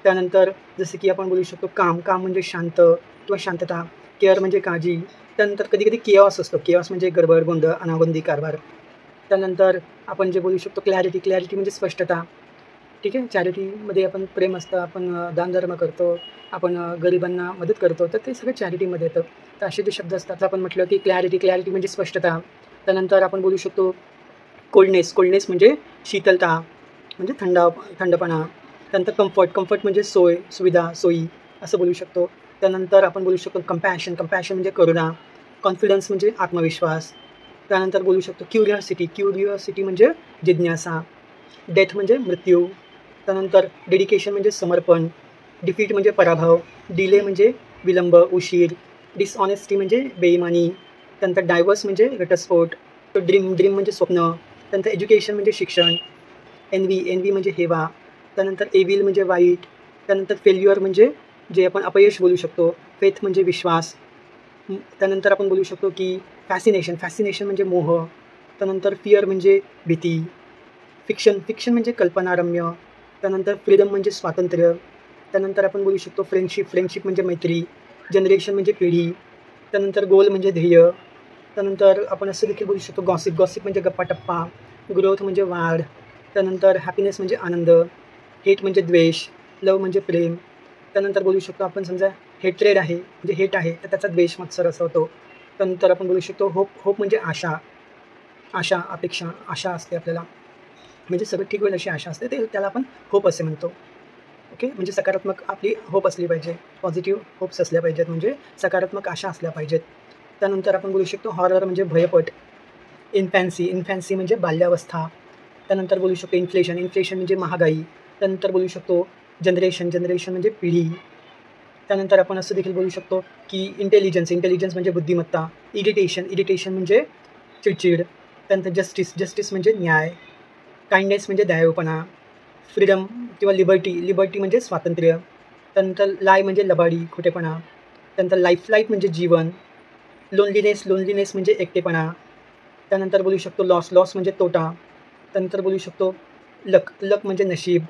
त्यानंतर जसं की आपण बोलू शकतो काम म्हणजे शांत किंवा शांतता. केअर म्हणजे काळजी. त्यानंतर कधी-कधी केऑस असतो. केऑस म्हणजे गडबड, गोंधळ, अनागोंदी कारभार. त्यानंतर आपण जे बोलू शकतो क्लॅरिटी म्हणजे स्पष्टता. ठीक आहे. चॅरिटीमध्ये आपण प्रेम असतं, आपण दानधर्म करतो, आपण गरिबांना मदत करतो, तर ते सगळं चॅरिटीमध्ये येतं. तर असे जे शब्द असतात, आपण म्हटलं की क्लॅरिटी म्हणजे स्पष्टता. त्यानंतर आपण बोलू शकतो कोल्डनेस म्हणजे शीतलता, म्हणजे थंडपणा. त्यानंतर कम्फर्ट म्हणजे सोय, सुविधा, सोयी असं बोलू शकतो. त्यानंतर आपण बोलू शकतो कंपॅशन म्हणजे करुणा. कॉन्फिडन्स म्हणजे आत्मविश्वास. त्यानंतर बोलू शकतो क्युरिओसिटी म्हणजे जिज्ञासा. डेथ म्हणजे मृत्यू. त्यानंतर डेडिकेशन म्हणजे समर्पण. डिफीट म्हणजे पराभव. डिले म्हणजे विलंब, उशीर. डिसऑनेस्टी म्हणजे बेईमानी. त्यानंतर डायव्हर्स म्हणजे घटस्फोट. ड्रीम म्हणजे स्वप्न. त्यानंतर एज्युकेशन म्हणजे शिक्षण. एनव्ही म्हणजे हेवा. त्यानंतर एविल म्हणजे वाईट. त्यानंतर फेल्युअर म्हणजे जे आपण अपयश बोलू शकतो. फेथ म्हणजे विश्वास. त्यानंतर आपण बोलू शकतो की फॅसिनेशन म्हणजे मोह. त्यानंतर फिअर म्हणजे भीती. फिक्शन म्हणजे कल्पनारम्य. त्यानंतर फ्रीडम म्हणजे स्वातंत्र्य. त्यानंतर आपण बोलू शकतो फ्रेंडशिप म्हणजे मैत्री. जनरेशन म्हणजे पिढी. त्यानंतर गोल म्हणजे ध्येय. त्यानंतर आपण असं देखील बोलू शकतो गॉसिप म्हणजे गप्पा-टप्पा. ग्रोथ म्हणजे वाढ. त्यानंतर हॅपीनेस म्हणजे आनंद. हेट म्हणजे द्वेष. लव्ह म्हणजे प्रेम. त्यानंतर बोलू शकतो आपण समजा हेट्रेड आहे म्हणजे हेट आहे, तर त्याचा द्वेष मत्सर असा होतो. त्यानंतर आपण बोलू शकतो होप म्हणजे आशा, अपेक्षा, आशा असते आपल्याला. म्हणजे सगळं ठीक होईल अशी आशा असते, ते त्याला आपण होप असे म्हणतो. ओके. म्हणजे सकारात्मक आपली होप असली पाहिजे, पॉझिटिव्ह होप्स असल्या पाहिजेत, म्हणजे सकारात्मक आशा असल्या पाहिजेत. त्यानंतर आपण बोलू शकतो हॉरर म्हणजे भयपट. इन्फॅन्सी म्हणजे बाल्यावस्था. त्यानंतर बोलू शकतो इन्फ्लेशन म्हणजे महागाई. त्यानंतर बोलू शकतो जनरेशन म्हणजे पिढी. त्यानंतर आपण असं देखील बोलू शकतो की इंटेलिजन्स म्हणजे बुद्धिमत्ता. इरिटेशन म्हणजे चिडचिड. त्यानंतर जस्टिस म्हणजे न्याय. काइंडनेस म्हणजे दयाळूपणा. फ्रीडम किंवा लिबर्टी म्हणजे स्वातंत्र्य. त्यानंतर लाय म्हणजे लबाडी, खोटेपणा. त्यानंतर लाईफ म्हणजे जीवन. लोनलीनेस म्हणजे एकटेपणा. त्यानंतर बोलू शकतो लॉस म्हणजे तोटा. त्यानंतर बोलू शकतो लक म्हणजे नशीब.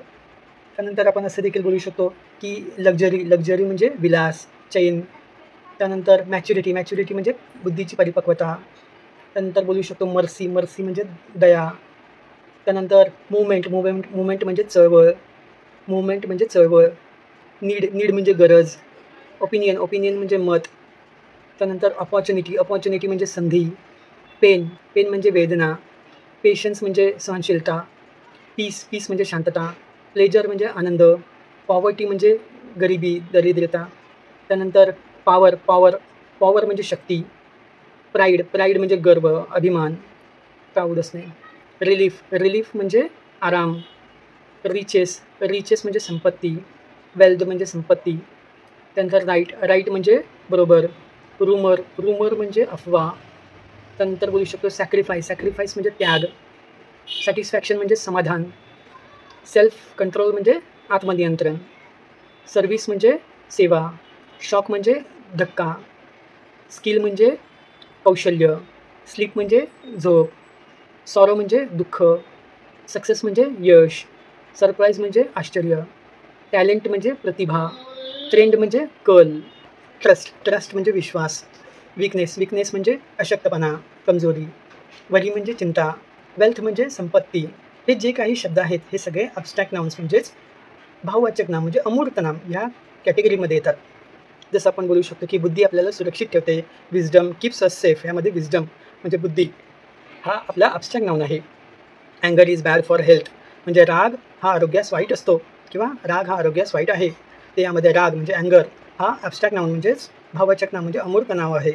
त्यानंतर आपण असं देखील बोलू शकतो की लक्झरी म्हणजे विलास, चैन. त्यानंतर मॅच्युरिटी म्हणजे बुद्धीची परिपक्वता. त्यानंतर बोलू शकतो मर्सी म्हणजे दया. त्यानंतर मुवमेंट म्हणजे चळवळ. नीड म्हणजे गरज. ओपिनियन म्हणजे मत. त्यानंतर अपॉर्च्युनिटी म्हणजे संधी. पेन म्हणजे वेदना. पेशन्स म्हणजे सहनशीलता. पीस म्हणजे शांतता. प्लेजर म्हणजे आनंद. पॉवर्टी म्हणजे गरिबी, दरिद्रता. त्यानंतर पॉवर म्हणजे शक्ती. प्राईड म्हणजे गर्व, अभिमान, प्राऊड असणे. रिलीफ म्हणजे आराम. रिचेस म्हणजे संपत्ती. वेल्थ म्हणजे संपत्ती. त्यानंतर राईट, राईट म्हणजे बरोबर. रूमर, रूमर म्हणजे अफवा. त्यानंतर बोलू शकतो सॅक्रिफाईस, सॅक्रिफाईस म्हणजे त्याग. सॅटिस्फॅक्शन म्हणजे समाधान. सेल्फ कंट्रोल म्हणजे आत्मनियंत्रण. सर्व्हिस म्हणजे सेवा. शॉक म्हणजे धक्का. स्किल म्हणजे कौशल्य. स्लीप म्हणजे झोप. सॉरो म्हणजे दुःख. सक्सेस म्हणजे यश. सरप्राईज म्हणजे आश्चर्य. टॅलेंट म्हणजे प्रतिभा. ट्रेंड म्हणजे कल. ट्रस्ट, ट्रस्ट म्हणजे विश्वास. विकनेस, विकनेस म्हणजे अशक्तपणा, कमजोरी. वरी म्हणजे चिंता. वेल्थ म्हणजे संपत्ती. हे जे काही शब्द आहेत हे सगळे अब्स्ट्रॅक्ट नाउन्स म्हणजेच भाववाचक नाम म्हणजे अमूर्त नाम ह्या कॅटेगरीमध्ये येतात. जसं आपण बोलू शकतो की बुद्धी आपल्याला सुरक्षित ठेवते. Wisdom keeps us safe. यामध्ये विजडम म्हणजे बुद्धी हा आपला अब्स्ट्रॅक्ट नाउन आहे. अँगर इज बॅड फॉर हेल्थ म्हणजे राग हा आरोग्यास वाईट असतो किंवा राग हा आरोग्यास वाईट आहे. ते यामध्ये राग म्हणजे अँगर हा अब्स्ट्रॅक्ट नाउन म्हणजेच भाववाचक नाम म्हणजे अमूर्त नाव आहे.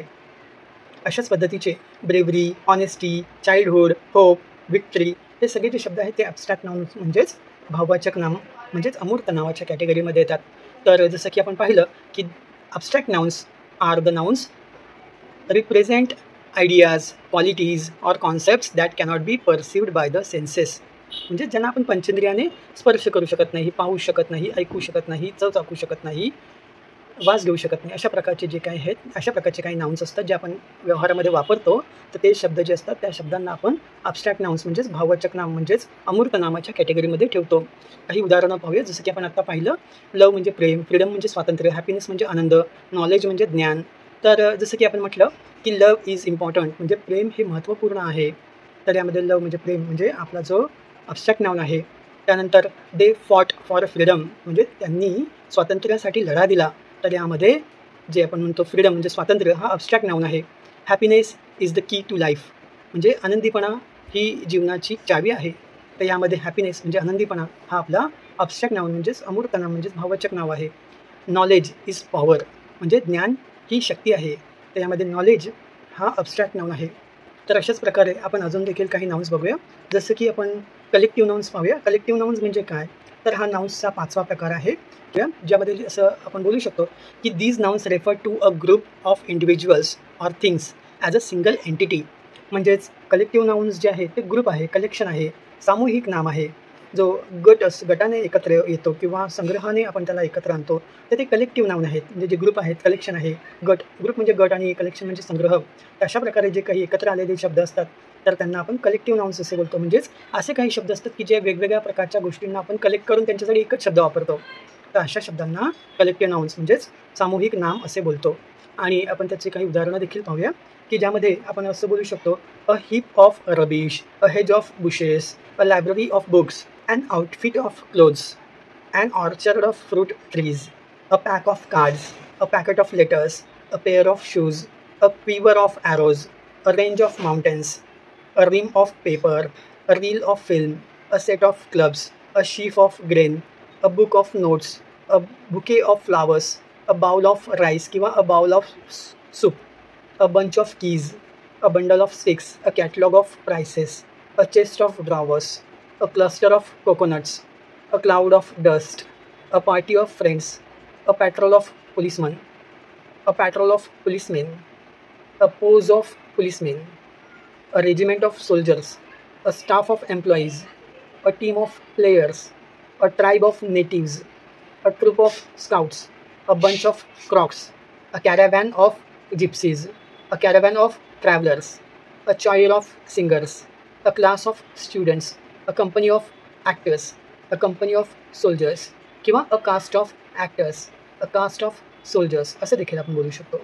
अशाच पद्धतीचे bravery, honesty, childhood, hope, victory हे सगळे जे शब्द आहेत ते अब्स्ट्रॅक्ट नाउन म्हणजेच भाववाचक नाम म्हणजेच अमूर्त नावाच्या कॅटेगरीमध्ये येतात. तर जसं की आपण पाहिलं की abstract nouns are the nouns represent ideas, qualities or concepts that cannot be perceived by the senses म्हणजे ज्यांना आपण पंचेंद्रियाने स्पर्श करू शकत नाही, पाहू शकत नाही, ऐकू शकत नाही, चव चाखू शकत नाही, वास घेऊ शकत नाही. अशा प्रकारचे जे काही आहेत, अशा प्रकारचे काही नाउन्स असतात जे आपण व्यवहारामध्ये वापरतो. तर ते शब्द जे असतात त्या शब्दांना आपण अब्स्ट्रॅक्ट नाउन्स म्हणजेच भाववाचक नाम म्हणजेच अमूर्त नामाच्या कॅटेगरीमध्ये ठेवतो. काही उदाहरणं पाहूया. जसं की आपण आत्ता पाहिलं, लव म्हणजे प्रेम, फ्रीडम म्हणजे स्वातंत्र्य, हॅपीनेस म्हणजे आनंद, नॉलेज म्हणजे ज्ञान. तर जसं की आपण म्हटलं की लव इज इम्पॉर्टंट म्हणजे प्रेम हे महत्त्वपूर्ण आहे. तर यामध्ये लव म्हणजे प्रेम म्हणजे आपला जो अब्स्ट्रॅक्ट नाउन आहे. त्यानंतर दे फॉट फॉर फ्रीडम म्हणजे त्यांनी स्वातंत्र्यासाठी लढा दिला. तर यामध्ये जे आपण म्हणतो फ्रीडम म्हणजे स्वातंत्र्य हा अब्स्ट्रॅक्ट नाउन आहे. Happiness is the key to life म्हणजे आनंदीपणा ही जीवनाची चावी आहे. तर यामध्ये हॅपीनेस म्हणजे आनंदीपणा हा आपला अब्स्ट्रॅक्ट नाउन म्हणजेच अमूर्त नाम म्हणजेच भाववाचक नाव आहे. नॉलेज इज पॉवर म्हणजे ज्ञान ही शक्ती आहे. तर यामध्ये नॉलेज हा अब्स्ट्रॅक्ट नाउन आहे. तर अशाच प्रकारे आपण अजून देखील काही नाउन्स बघूया. जसं की आपण कलेक्टिव्ह नाउन्स पाहूया. कलेक्टिव्ह नाउन्स म्हणजे काय? तर हा नाउन्सचा 5वा प्रकार आहे किंवा ज्यामध्ये असं आपण बोलू शकतो की these nouns refer to a group of individuals or things as a single entity. म्हणजेच कलेक्टिव्ह नाउन्स जे आहे ते ग्रुप आहे, कलेक्शन आहे, सामूहिक नाम आहे. जो गटाने एकत्र येतो किंवा संग्रहाने आपण त्याला एकत्र आणतो तर ते कलेक्टिव्ह नाउन आहेत. म्हणजे जे ग्रुप आहेत, कलेक्शन आहे, ग्रुप म्हणजे गट आणि कलेक्शन म्हणजे संग्रह. अशा प्रकारे जे काही एकत्र आलेले शब्द असतात तर त्यांना आपण कलेक्टिव्ह नाउन्स असे बोलतो. म्हणजेच असे काही शब्द असतात की जे वेगवेगळ्या प्रकारच्या गोष्टींना आपण कलेक्ट करून त्यांच्यासाठी एकच शब्द वापरतो. तर अशा शब्दांना कलेक्टिव्ह नाउन्स म्हणजेच सामूहिक नाम असे बोलतो. आणि आपण त्याची काही उदाहरणं देखील पाहूया की ज्यामध्ये आपण असं बोलू शकतो, a heap of rubbish, a hedge of bushes, a library of books, an outfit of clothes, an orchard of fruit trees, a pack of cards, a packet of letters, a pair of shoes, a quiver of arrows, a range of mountains, a rim of paper, a reel of film, a set of clubs, a sheaf of grain, a book of notes, a bouquet of flowers, a bowl of rice किंवा a bowl of soup, a bunch of keys, a bundle of sticks, a catalog of prices, a chest of drawers, a cluster of coconuts, a cloud of dust, a party of friends, a patrol of policemen, a pose of policemen, a regiment of soldiers, a staff of employees, a team of players, a tribe of natives, a troop of scouts, a bunch of crocs, a caravan of gypsies, a caravan of travelers, a choir of singers, a class of students, a company of actors, a company of soldiers किंवा a cast of actors, a cast of soldiers असं देखील आपण बोलू शकतो.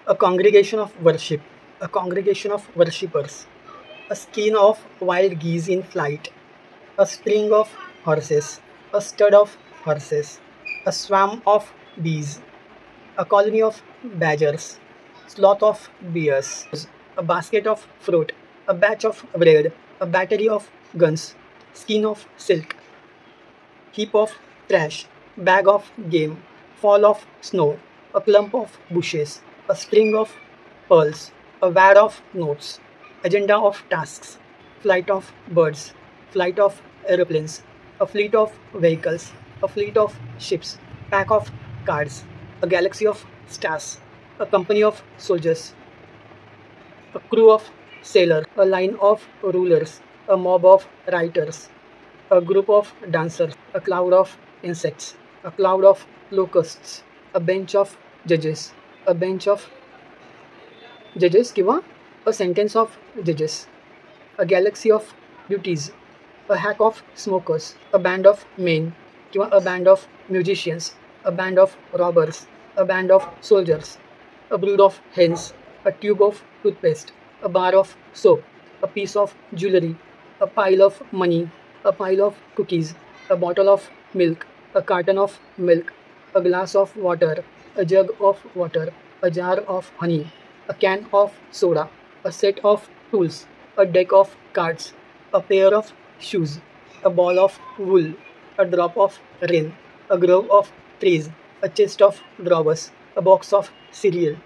A congregation of worship, a congregation of worshippers, a skein of wild geese in flight, a string of horses, a stud of horses, a swarm of bees, a colony of badgers, sloth of bears, a basket of fruit, a batch of bread, a battery of guns, skein of silk, heap of trash, bag of game, fall of snow, a clump of bushes, a string of pearls, a wad of notes, agenda of tasks, flight of birds, flight of aeroplanes, a fleet of vehicles, a fleet of ships, pack of cards, a galaxy of stars, a company of soldiers, a crew of sailors, a line of rulers, a mob of writers, a group of dancers, a cloud of insects, a cloud of locusts, a bench of judges, a bench of judges किंवा a sentence of judges, a galaxy of beauties, a hack of smokers, a band of men किंवा a band of musicians, a band of robbers, a band of soldiers, a brood of hens, a tube of toothpaste, a bar of soap, a piece of jewelry, a pile of money, a pile of cookies, a bottle of milk, a carton of milk, a glass of water, a jug of water, a jar of honey, a can of soda, a set of tools, a deck of cards, a pair of shoes, a ball of wool, a drop of rain, a grove of trees, a chest of drawers, a box of cereal,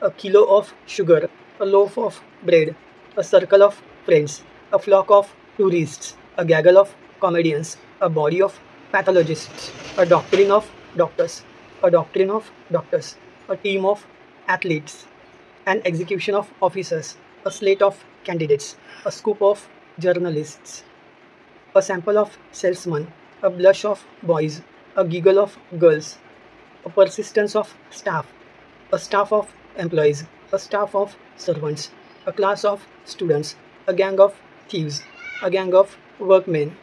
a kilo of sugar, a loaf of bread, a circle of friends, a flock of tourists, a gaggle of comedians, a body of pathologists, a doctrine of doctors, a team of athletes, an execution of officers, a slate of candidates, a scoop of journalists, a sample of salesmen, a blush of boys, a giggle of girls, a persistence of staff, a staff of employees, a staff of servants, a class of students, a gang of thieves, a gang of workmen,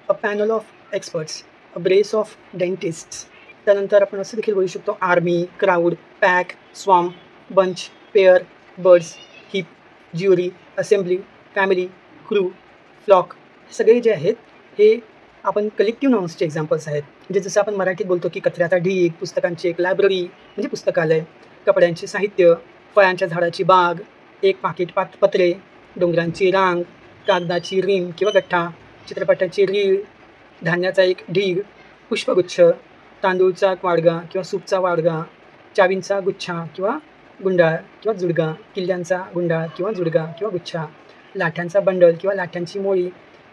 a panel of experts, a brace of dentists. त्यानंतर आपण असं देखील बोलू शकतो army, crowd, pack, swarm, bunch, pair, birds, हिप, jury, assembly, family, crew, flock. सगळे जे आहेत हे आपण कलेक्टिव्ह नाउन्सचे एक्झाम्पल्स आहेत. म्हणजे जसं आपण मराठीत बोलतो की कचऱ्याचा ढीग, पुस्तकांची एक लायब्ररी म्हणजे पुस्तकालय, कपड्यांचे साहित्य, फळांच्या झाडाची बाग, एक पाकिट पत्रे, डोंगरांची रांग, कागदाची रिम किंवा गठ्ठा, चित्रपटाची रीळ, धान्याचा एक ढीग, पुष्पगुच्छ, तांदूळचा वाडगा किंवा सूपचा वाडगा, चावींचा गुच्छा किंवा गुंडाळ किंवा जुडगा, किल्ल्यांचा गुंडाळ किंवा जुडगा किंवा गुच्छा, लाठ्यांचा बंडल किंवा लाठ्यांची मोळी,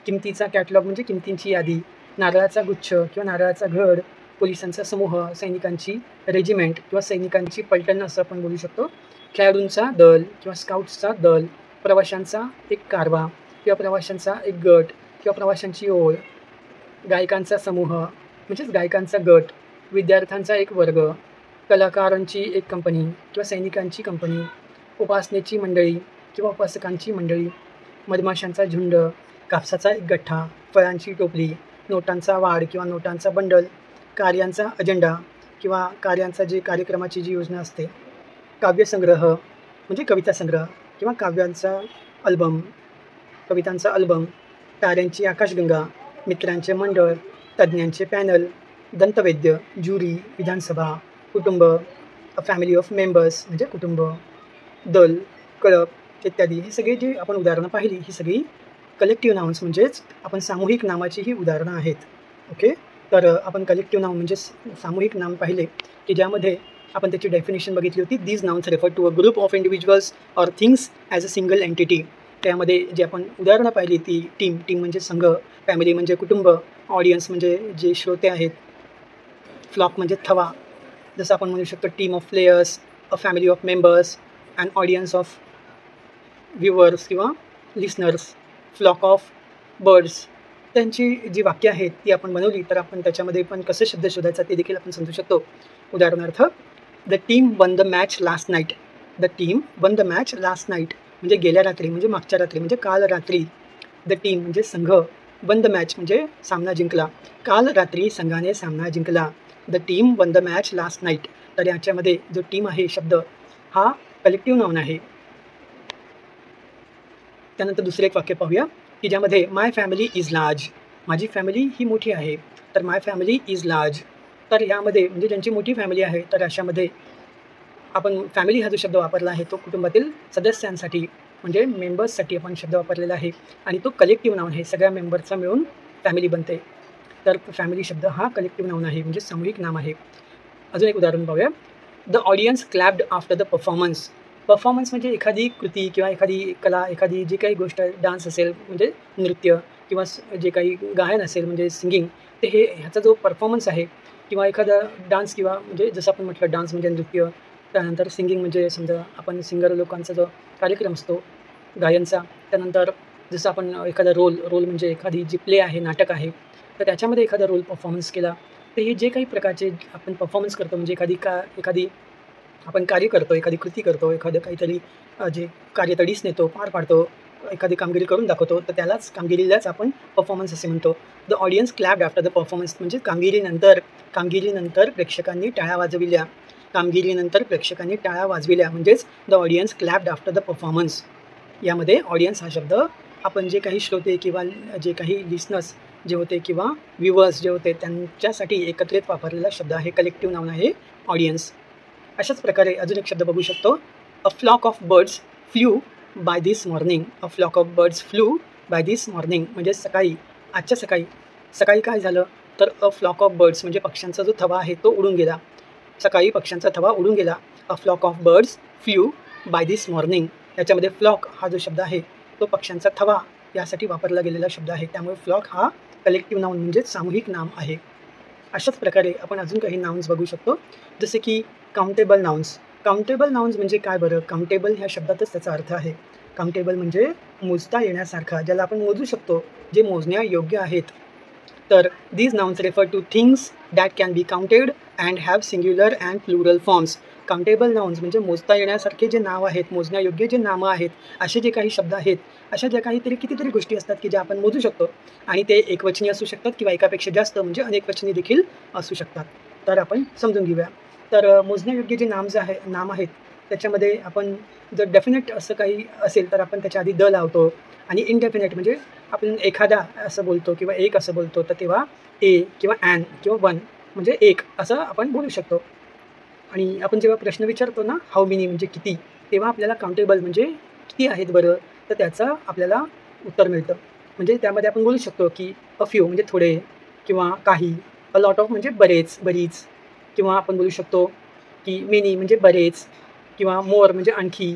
किमतीचा कॅटलॉग म्हणजे किमतींची यादी, नारळाचा गुच्छ किंवा नारळाचा घड, पोलिसांचा समूह, सैनिकांची रेजिमेंट किंवा सैनिकांची पलटण असं आपण बोलू शकतो, खेळाडूंचा दल किंवा स्काउट्सचा दल, प्रवाशांचा एक कारवा किंवा प्रवाशांचा एक गट किंवा प्रवाशांची ओळ, गायकांचा समूह म्हणजेच गायकांचा गट, विद्यार्थ्यांचा एक वर्ग, कलाकारांची एक कंपनी किंवा सैनिकांची कंपनी, उपासनेची मंडळी किंवा उपासकांची मंडळी, मधमाशांचा झुंड, कापसाचा एक गठ्ठा, फळांची टोपली, नोटांचा वाढ किंवा नोटांचा बंडल, कार्यांचा अजेंडा किंवा कार्यांचा जे कार्यक्रमाची जी योजना असते, काव्यसंग्रह म्हणजे कविता संग्रह किंवा काव्यांचा अल्बम, कवितांचा अल्बम, ताऱ्यांची आकाशगंगा, मित्रांचे मंडळ, तज्ज्ञांचे पॅनल, दंतवैद्य, ज्युरी, विधानसभा, कुटुंब, अ फॅमिली ऑफ मेंबर्स म्हणजे कुटुंब, दल, कळप इत्यादी. हे सगळे जे आपण उदाहरणं पाहिली ही सगळी कलेक्टिव्ह नाउन्स म्हणजेच आपण सामूहिक नामाची ही उदाहरणं आहेत. ओके, तर आपण कलेक्टिव्ह नाउन म्हणजे सामूहिक नाम पाहिले की ज्यामध्ये आपण त्याची डेफिनेशन बघितली होती. These nouns refer to a group of individuals or things as a single entity. त्यामध्ये जे आपण उदाहरणं पाहिली ती टीम म्हणजे संघ, फॅमिली म्हणजे कुटुंब, ऑडियन्स म्हणजे जे श्रोते आहेत, फ्लॉक म्हणजे थवा, जसं आपण म्हणू शकतो team of players, a family of members, and audience of viewers किंवा लिसनर्स, फ्लॉक ऑफ बर्ड्स. त्यांची जी वाक्य आहेत ती आपण बनवली तर आपण त्याच्यामध्ये पण कसं शब्द शोधायचा ते देखील आपण समजू शकतो. उदाहरणार्थ, the team one the match last night. The team one the match last night म्हणजे गेल्या रात्री म्हणजे मागच्या रात्री म्हणजे काल रात्री. द टीम म्हणजे संघ, वन द मॅच म्हणजे सामना जिंकला, काल रात्री संघाने सामना जिंकला. The team one the match last night. तर याच्यामध्ये जो टीम आहे शब्द हा कलेक्टिव्ह नाउन आहे. त्यानंतर दुसरे एक वाक्य पाहूया की ज्यामध्ये माय फॅमिली इज लार्ज. माझी फॅमिली ही मोठी आहे, तर माय फॅमिली इज लार्ज. तर यामध्ये म्हणजे ज्यांची मोठी फॅमिली आहे तर अशामध्ये आपण फॅमिली हा जो शब्द वापरला आहे तो कुटुंबातील सदस्यांसाठी म्हणजे मेंबर्ससाठी आपण शब्द वापरलेला आहे आणि तो कलेक्टिव्ह नाउन आहे. सगळ्या मेंबर्सचा मिळून फॅमिली बनते. तर फॅमिली शब्द हा कलेक्टिव्ह नाउन आहे म्हणजे सामूहिक नाम आहे. अजून एक उदाहरण पाहूया. The audience clapped after the performance. Performance म्हणजे एखादी कृती किंवा एखादी कला, एखादी जी काही गोष्ट डान्स असेल म्हणजे नृत्य किंवा जे काही गायन असेल म्हणजे सिंगिंग, ते हे ह्याचा जो परफॉर्मन्स आहे किंवा एखादा डान्स किंवा म्हणजे जसं आपण म्हटलं डान्स म्हणजे नृत्य, त्यानंतर सिंगिंग म्हणजे समजा आपण सिंगर लोकांचा जो कार्यक्रम असतो गायनचा, त्यानंतर जसं आपण एखादा रोल म्हणजे एखादी जी प्ले आहे, नाटक आहे, तर त्याच्यामध्ये एखादा रोल परफॉर्मन्स केला. तर हे जे काही प्रकारचे आपण परफॉर्मन्स करतो म्हणजे एखादी आपण कार्य करतो, एखादी कृती करतो, एखादं काहीतरी जे कार्य तडीस नेतो, पार पाडतो, एखादी कामगिरी करून दाखवतो, तर कामगिरीलाच आपण परफॉर्मन्स असे म्हणतो. The audience clapped after the performance म्हणजे कामगिरीनंतर प्रेक्षकांनी टाळ्या वाजविल्या म्हणजेच the audience clapped after the performance. यामध्ये ऑडियन्स हा शब्द आपण जे काही श्रोते किंवा जे काही लिसनर्स जे होते किंवा व्ह्यूवर्स जे होते त्यांच्यासाठी एकत्रित वापरलेला शब्द आहे, कलेक्टिव्ह नाउन आहे ऑडियन्स. अशाच प्रकारे अजून एक शब्द बघू शकतो, a flock of birds flew by this morning. A flock of birds flew by this morning म्हणजे आजच्या सकाळी काय झालं, तर अ फ्लॉक ऑफ बर्ड्स म्हणजे पक्ष्यांचा जो थवा आहे तो उडून गेला. सकाळी पक्ष्यांचा थवा उडून गेला. A flock of birds flew by this morning. याच्यामध्ये फ्लॉक हा जो शब्द आहे तो पक्ष्यांचा थवा यासाठी वापरला गेलेला शब्द आहे. त्यामुळे फ्लॉक हा कलेक्टिव्ह नाउन म्हणजे सामूहिक नाम आहे. अशाच प्रकारे आपण अजून काही नाउन्स बघू शकतो, जसे की काउंटेबल नाउन्स. काउंटेबल नाउन्स म्हणजे काय बरं? काउंटेबल ह्या शब्दातच त्याचा अर्थ आहे. काउंटेबल म्हणजे मोजता येण्यासारखा, ज्याला आपण मोजू शकतो, जे मोजण्या योग्य आहेत. तर these nouns refer to things that can be counted and have singular and plural forms. Countable nouns म्हणजे मोजता येण्यासारखे जे नाव आहेत, मोजण्यायोग्य जे नामं आहेत, असे जे काही शब्द आहेत, अशा ज्या कितीतरी गोष्टी असतात की ज्या आपण मोजू शकतो आणि ते एकवचनी असू शकतात किंवा एकापेक्षा जास्त म्हणजे अनेकवचनी देखील असू शकतात. तर आपण समजून घेऊया. तर मोजण्यायोग्य जे नाम आहेत त्याच्यामध्ये आपण जर डेफिनेट असं काही असेल तर आपण त्याच्या आधी द लावतो आणि इनडेफिनेट म्हणजे आपण एखादा असं बोलतो किंवा एक असं बोलतो, तर तेव्हा ए किंवा ॲन किंवा वन म्हणजे एक असं आपण बोलू शकतो. आणि आपण जेव्हा प्रश्न विचारतो ना, हाऊ मेनी म्हणजे किती, तेव्हा आपल्याला काउंटेबल म्हणजे किती आहेत बरं, तर त्याचं आपल्याला उत्तर मिळतं. म्हणजे त्यामध्ये आपण बोलू शकतो की अ फ्यू म्हणजे थोडे किंवा काही, अ लॉट ऑफ म्हणजे बरीच किंवा आपण बोलू शकतो की मेनी म्हणजे बरेच किंवा मोर म्हणजे आणखी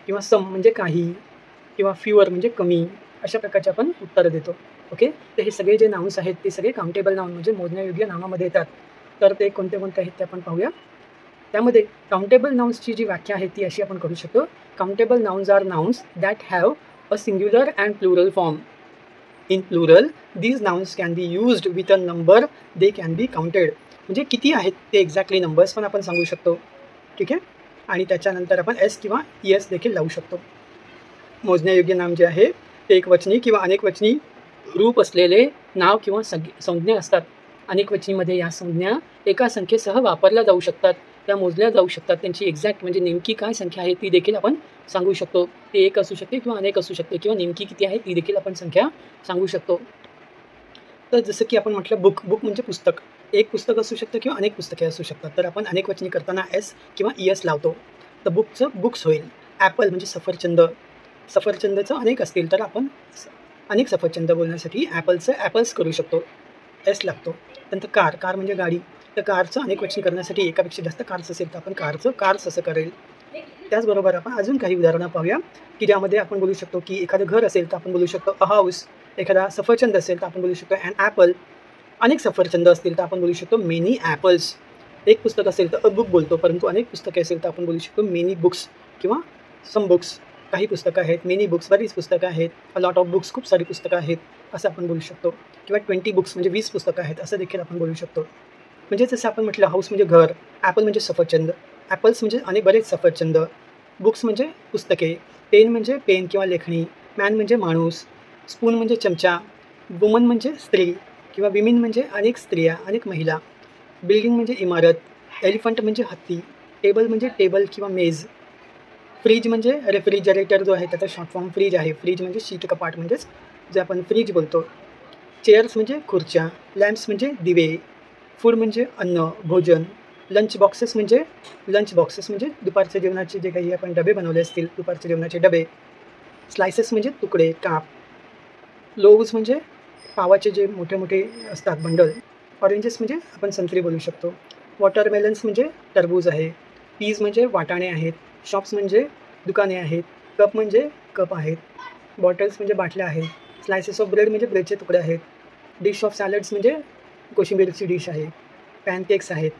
किंवा सम म्हणजे काही किंवा फ्युअर म्हणजे कमी. अशा प्रकारचे आपण उत्तरं देतो. ओके. तर हे सगळे जे नाउन्स आहेत ते सगळे काउंटेबल नाउन म्हणजे मोजण्यायोग्य नामामध्ये येतात. तर ते कोणते आहेत ते आपण पाहूया. त्यामध्ये काउंटेबल नाउन्सची जी व्याख्या आहे ती अशी आपण करू शकतो. Countable nouns are nouns that have a singular and plural form. In plural these nouns can be used with a number they can be counted. म्हणजे किती आहेत ते एक्झॅक्टली नंबर्स पण आपण सांगू शकतो. ठीक आहे. आणि त्याच्यानंतर आपण एस किंवा एस देखील लावू शकतो. मोजण्यायोग्य नाम जे आहे ते एकवचनी किंवा अनेकवचनी रूप असलेले नाव किंवा संज्ञा असतात. अनेकवचनीमध्ये या संज्ञा एका संख्येसह वापरल्या जाऊ शकतात, त्या मोजल्या जाऊ शकतात. त्यांची एक्झॅक्ट म्हणजे नेमकी काय संख्या आहे ती देखील आपण सांगू शकतो. ते एक असू शकते किंवा अनेक असू शकते किंवा नेमकी किती आहे ती देखील आपण संख्या सांगू शकतो. तर जसं की आपण म्हटलं बुक म्हणजे पुस्तक. एक पुस्तक असू शकतं किंवा अनेक पुस्तके असू शकतात. तर आपण अनेकवचनी करताना एस किंवा एस लावतो. तर बुक्स होईल. ॲपल म्हणजे सफरचंदचं अनेक असतील तर आपण अनेक सफरचंद बोलण्यासाठी ॲपल्स करू शकतो. एस लागतो. नंतर कार म्हणजे गाडी. तर कारचं अनेकवचनी करण्यासाठी एकापेक्षा जास्त कार्स असेल तर आपण कार्स असं करेल. त्याचबरोबर आपण अजून काही उदाहरणं पाहूया की ज्यामध्ये आपण बोलू शकतो की एखादं घर असेल तर आपण बोलू शकतो अ हाऊस. एखादा सफरचंद असेल तर आपण बोलू शकतो ॲन ॲपल. अनेक सफरचंद असतील तर आपण बोलू शकतो मेनी ॲपल्स. एक पुस्तक असेल तर अ बुक बोलतो, परंतु अनेक पुस्तके असेल तर आपण बोलू शकतो मेनी बुक्स किंवा सम बुक्स. काही पुस्तकं आहेत, मेनी बुक्स बरीच पुस्तकं आहेत, अ लॉट ऑफ बुक्स खूप सारी पुस्तकं आहेत असं आपण बोलू शकतो. किंवा 20 बुक्स म्हणजे 20 पुस्तकं आहेत असं देखील आपण बोलू शकतो. म्हणजे जसं आपण म्हटलं हाऊस म्हणजे घर, ॲपल म्हणजे सफरचंद, ॲपल्स म्हणजे बरेच सफरचंद, बुक्स म्हणजे पुस्तके, पेन म्हणजे पेन किंवा लेखणी, मॅन म्हणजे माणूस, स्पून म्हणजे चमचा, वुमन म्हणजे स्त्री किंवा विमेन म्हणजे अनेक स्त्रिया, अनेक महिला, बिल्डिंग म्हणजे इमारत, एलिफंट म्हणजे हत्ती, टेबल म्हणजे टेबल किंवा मेज, फ्रीज म्हणजे रेफ्रिजरेटर जो आहे त्याचा शॉर्ट फॉर्म फ्रीज आहे. फ्रीज म्हणजे शीत कपाट म्हणजेच जे आपण फ्रीज बोलतो. चेअर्स म्हणजे खुर्च्या, लॅम्प्स म्हणजे दिवे, फूड म्हणजे अन्न, भोजन, लंच बॉक्सेस म्हणजे दुपारच्या जेवणाचे जे काही आपण डबे बनवले असतील, दुपारच्या जेवणाचे डबे, स्लायसेस म्हणजे तुकडे, काप, लोव्ज म्हणजे पावाचे जे मोठे असतात बंडल, ऑरेंजेस म्हणजे आपण संत्री बोलू शकतो, वॉटरमेलन्स म्हणजे टरबूज आहे, पीज म्हणजे वाटाणे आहेत, शॉप्स म्हणजे दुकाने आहेत, कप म्हणजे कप आहेत, बॉटल्स म्हणजे बाटल्या आहेत, स्लायसेस ऑफ ब्रेड म्हणजे ब्रेडचे तुकडे आहेत. डिश ऑफ सॅलड्स म्हणजे कोशिंबीरची डिश आहे. पॅनकेक्स आहेत.